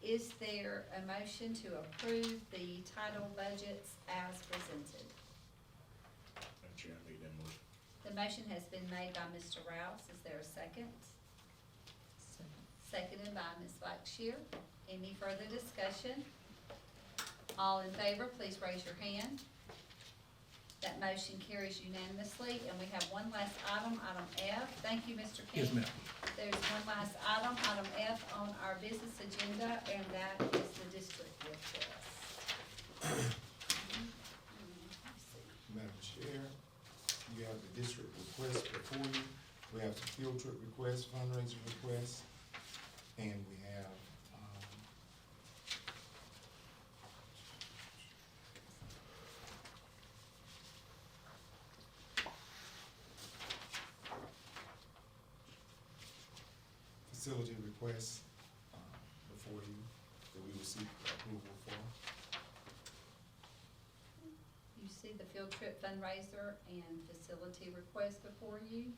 Speaker 1: Is there a motion to approve the title budgets as presented?
Speaker 6: Madam Chair, I make that motion.
Speaker 1: The motion has been made by Mr. Rouse. Is there a second? Seconded by Ms. Blackshear. Any further discussion? All in favor, please raise your hand. That motion carries unanimously, and we have one last item, item F. Thank you, Mr. King.
Speaker 5: Yes, ma'am.
Speaker 1: There's one last item, item F on our business agenda, and that is the district request.
Speaker 4: Madam Chair, you have the district request before you. We have the field trip request, fundraising request, and we have, facility requests, before you, that we will seek approval for.
Speaker 1: You see the field trip fundraiser and facility request before you.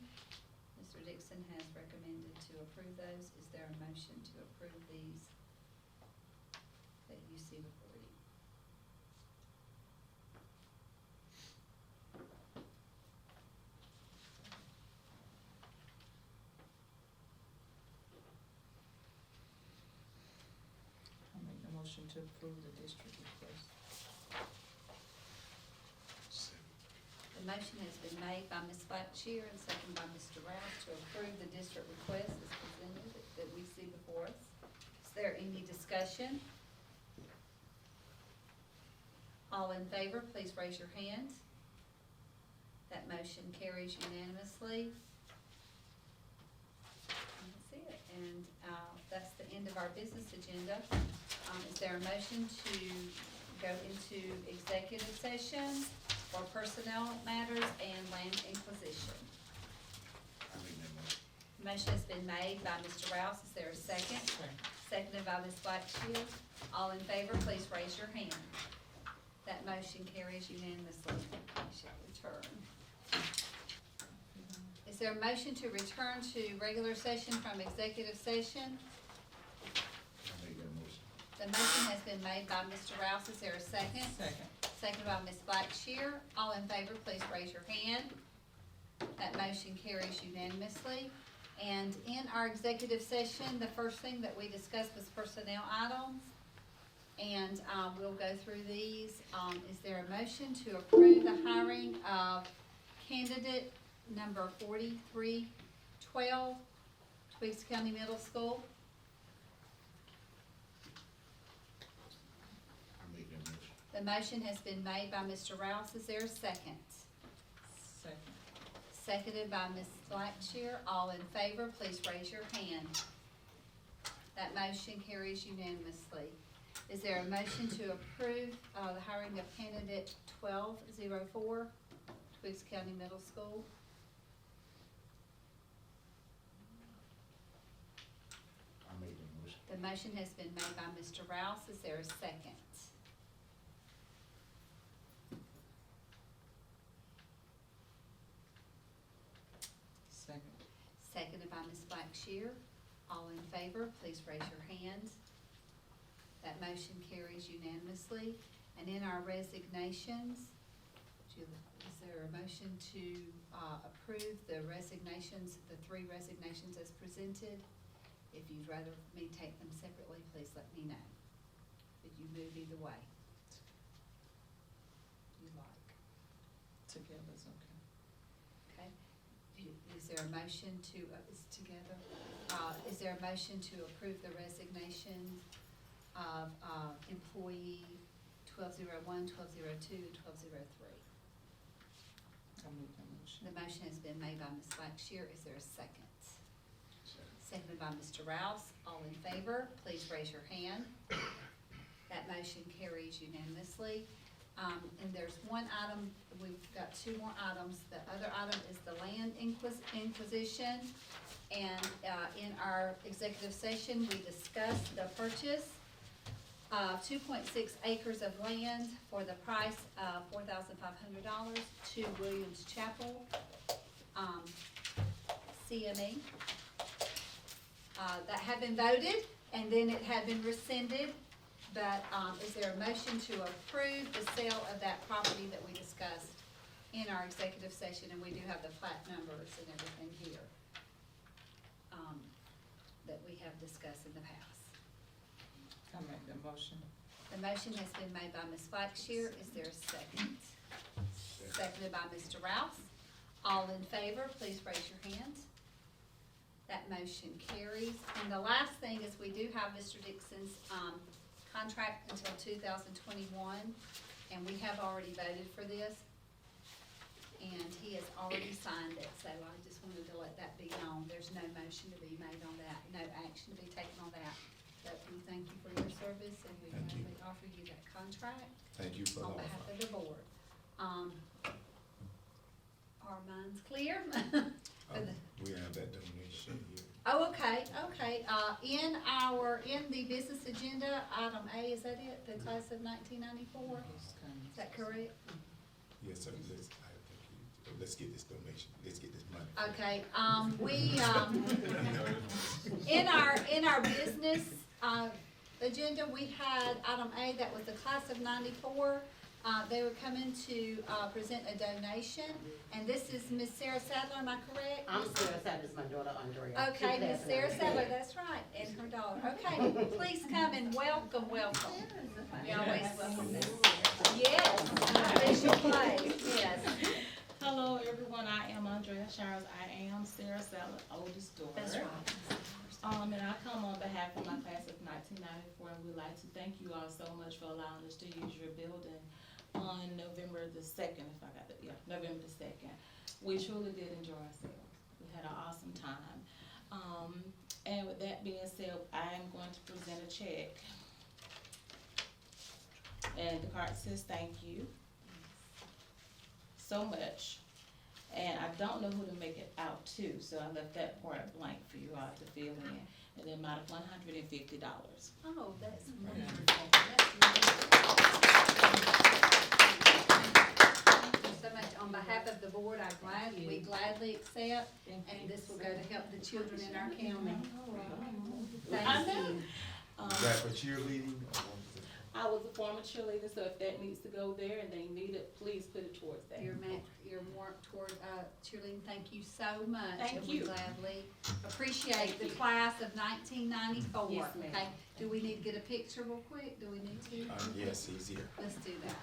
Speaker 1: Mr. Dixon has recommended to approve those. Is there a motion to approve these that you see before you?
Speaker 3: I make the motion to approve the district request.
Speaker 1: The motion has been made by Ms. Blackshear and seconded by Mr. Rouse to approve the district request as presented that we see before us. Is there any discussion? All in favor, please raise your hand. That motion carries unanimously. That's it, and that's the end of our business agenda. Is there a motion to go into executive session for personnel matters and land acquisition?
Speaker 6: I make that motion.
Speaker 1: Motion has been made by Mr. Rouse. Is there a second? Seconded by Ms. Blackshear. All in favor, please raise your hand. That motion carries unanimously. We shall return. Is there a motion to return to regular session from executive session?
Speaker 4: I make that motion.
Speaker 1: The motion has been made by Mr. Rouse. Is there a second?
Speaker 3: Second.
Speaker 1: Seconded by Ms. Blackshear. All in favor, please raise your hand. That motion carries unanimously. And in our executive session, the first thing that we discussed was personnel items. And, we'll go through these. Is there a motion to approve the hiring of candidate number 4312, Tweeds County Middle School?
Speaker 4: I make that motion.
Speaker 1: The motion has been made by Mr. Rouse. Is there a second?
Speaker 3: Second.
Speaker 1: Seconded by Ms. Blackshear. All in favor, please raise your hand. That motion carries unanimously. Is there a motion to approve, the hiring of candidate 1204, Twiggs County Middle School?
Speaker 4: I make that motion.
Speaker 1: The motion has been made by Mr. Rouse. Is there a second?
Speaker 3: Second.
Speaker 1: Seconded by Ms. Blackshear. All in favor, please raise your hand. That motion carries unanimously. And in our resignations, is there a motion to approve the resignations, the 3 resignations as presented? If you'd rather me take them separately, please let me know. But you move either way. You like,
Speaker 3: Together's okay.
Speaker 1: okay? Is there a motion to, is together? Is there a motion to approve the resignation of employee 1201, 1202, and 1203?
Speaker 3: I move that motion.
Speaker 1: The motion has been made by Ms. Blackshear. Is there a second? Seconded by Mr. Rouse. All in favor, please raise your hand. That motion carries unanimously. And there's one item, we've got 2 more items. The other item is the land inquisition. And in our executive session, we discussed the purchase of 2.6 acres of land for the price of $4,500 to Williams Chapel, CME. That had been voted, and then it had been rescinded. But, is there a motion to approve the sale of that property that we discussed in our executive session? And we do have the plat numbers and everything here, that we have discussed in the past.
Speaker 3: I make that motion.
Speaker 1: The motion has been made by Ms. Blackshear. Is there a second? Seconded by Mr. Rouse. All in favor, please raise your hands. That motion carries. And the last thing is we do have Mr. Dixon's, contract until 2021, and we have already voted for this. And he has already signed it, so I just wanted to let that be known. There's no motion to be made on that, no action to be taken on that. But we thank you for your service, and we
Speaker 4: Thank you.
Speaker 1: gladly offer you that contract
Speaker 4: Thank you for
Speaker 1: on
Speaker 4: the
Speaker 1: behalf
Speaker 4: offer.
Speaker 1: of the board. Are minds clear?
Speaker 4: We have that donation here.
Speaker 1: Oh, okay, okay. In the business agenda, item A, is that it? The class of 1994?
Speaker 3: It's coming.
Speaker 1: Is that correct?
Speaker 4: Yes, sir, let's get this donation, let's get this money.
Speaker 1: Okay, in our business, agenda, we had item A, that was the class of 94. They were coming to, present a donation, and this is Miss Sarah Sadler, am I correct?
Speaker 7: I'm Sarah Sadler's my daughter Andrea.
Speaker 1: Okay,
Speaker 7: She's
Speaker 1: Miss
Speaker 7: laughing
Speaker 1: Sarah
Speaker 7: at me.
Speaker 1: Sadler, that's right, and her daughter. Okay, please come and welcome. You're always welcome. Yes, official place, yes.
Speaker 8: Hello, everyone. I am Andrea Shires. I am Sarah Sadler's oldest daughter.
Speaker 1: That's right.
Speaker 8: And I come on behalf of my class of 1994, and we'd like to thank you all so much for allowing us to use your building on November the 2nd, if I got that, yeah, November the 2nd. We truly did enjoy ourselves. We had an awesome time. And with that being said, I am going to present a check. And the card says thank you so much. And I don't know who to make it out to, so I left that part blank for you all to fill in. in the amount of $150.
Speaker 1: Oh, that's wonderful. That's wonderful. Thank you so much. On behalf of the board, we gladly accept, and this will go to help the children in our county. Thank you.
Speaker 4: Is that for cheerleading?
Speaker 8: I was a former cheerleader, so if that needs to go there and they need it, please put it towards that.
Speaker 1: You're more toward cheerleading. Thank you so much.
Speaker 8: Thank
Speaker 1: And we
Speaker 8: you.
Speaker 1: gladly appreciate the class of 1994.
Speaker 8: Yes, ma'am.
Speaker 1: Okay, do we need to get a picture real quick? Do we need to?
Speaker 4: Yes, he's here.
Speaker 1: Let's do that.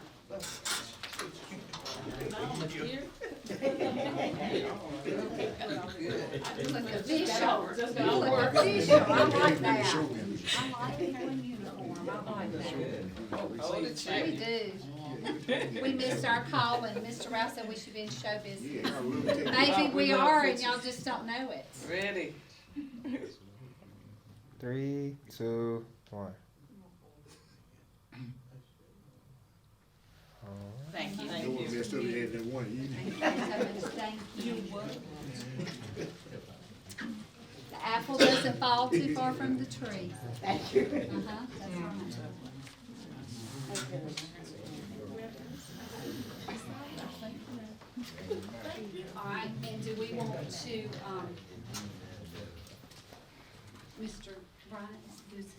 Speaker 8: No, but here,
Speaker 1: You look official.
Speaker 8: Just
Speaker 1: You
Speaker 8: go
Speaker 1: look
Speaker 8: work.
Speaker 1: official. I like that. I like her in uniform. I like that.
Speaker 3: Hold it,
Speaker 1: We
Speaker 3: check.
Speaker 1: do. We missed our call when Mr. Rouse said we should be in show business. Maybe we are and y'all just don't know it.
Speaker 3: Ready?
Speaker 9: 3, 2, 1.
Speaker 3: Thank you.
Speaker 1: Thank you so much. Thank you. The apple doesn't fall too far from the tree.
Speaker 7: Thank you.
Speaker 1: Uh-huh, that's right. All right, and do we want to, Mr. Bryant, we just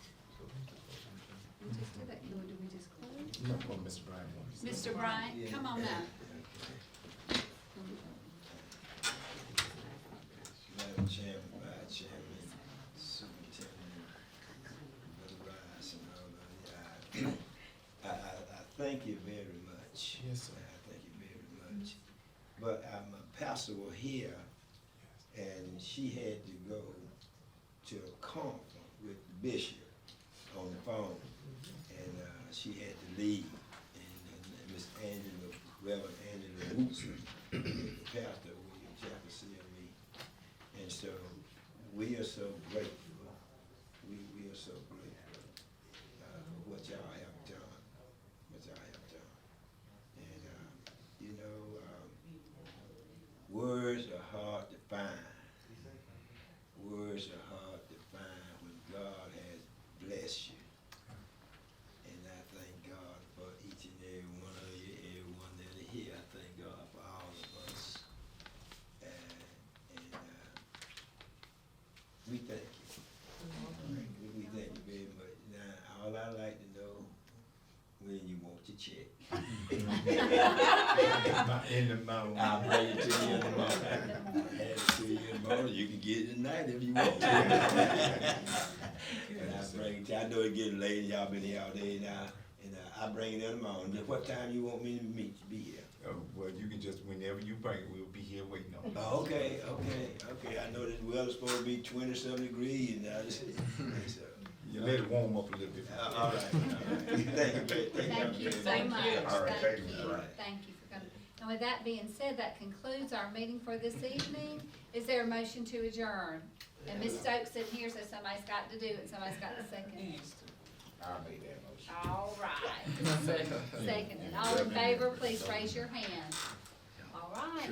Speaker 1: did that, or did we just close?
Speaker 4: No, well, Mr. Brian wants.
Speaker 1: Mr. Bryant, come on up.
Speaker 10: Madam Chairman, Vice Chairman, Superintendent, Brother Rice, and all of that. I thank you very much.
Speaker 4: Yes, sir.
Speaker 10: I thank you very much. But my pastor was here, and she had to go to a conference with the bishop on the phone, and she had to leave. And Miss Angela, Reverend Angela Woodson, the pastor, William Jefferson, and me. And so we are so grateful. We are so grateful for what y'all have done. What y'all have done. And you know, words are hard to find. Words are hard to find when God has blessed you. And I thank God for each and every one of you, everyone that is here. I thank God for all of us. And we thank you. We thank you very much. Now, all I like to know, when you want your check.
Speaker 4: In the mountain.
Speaker 10: I'll bring it to you in the morning. I'll have it to you in the morning. You can get it tonight if you want to. And I bring it to you. I know it's getting late, y'all been here all day now. And I bring it in the morning. Just what time you want me to meet you, be here?
Speaker 4: Well, you can just, whenever you bring it, we'll be here waiting on you.
Speaker 10: Oh, okay. I know this weather's supposed to be 20-some degrees and so.
Speaker 4: You let it warm up a little bit.
Speaker 10: All right. Thank you.
Speaker 1: Thank you so
Speaker 3: Thank
Speaker 1: much.
Speaker 3: you.
Speaker 4: All right,
Speaker 1: Thank
Speaker 4: thank you.
Speaker 1: you. Thank you for coming. And with that being said, that concludes our meeting for this evening. Is there a motion to adjourn? And Ms. Stokes in here, so somebody's got to do it, somebody's got to second it.
Speaker 4: I'll make that motion.
Speaker 1: All right. Second. All in favor, please raise your hand. All right.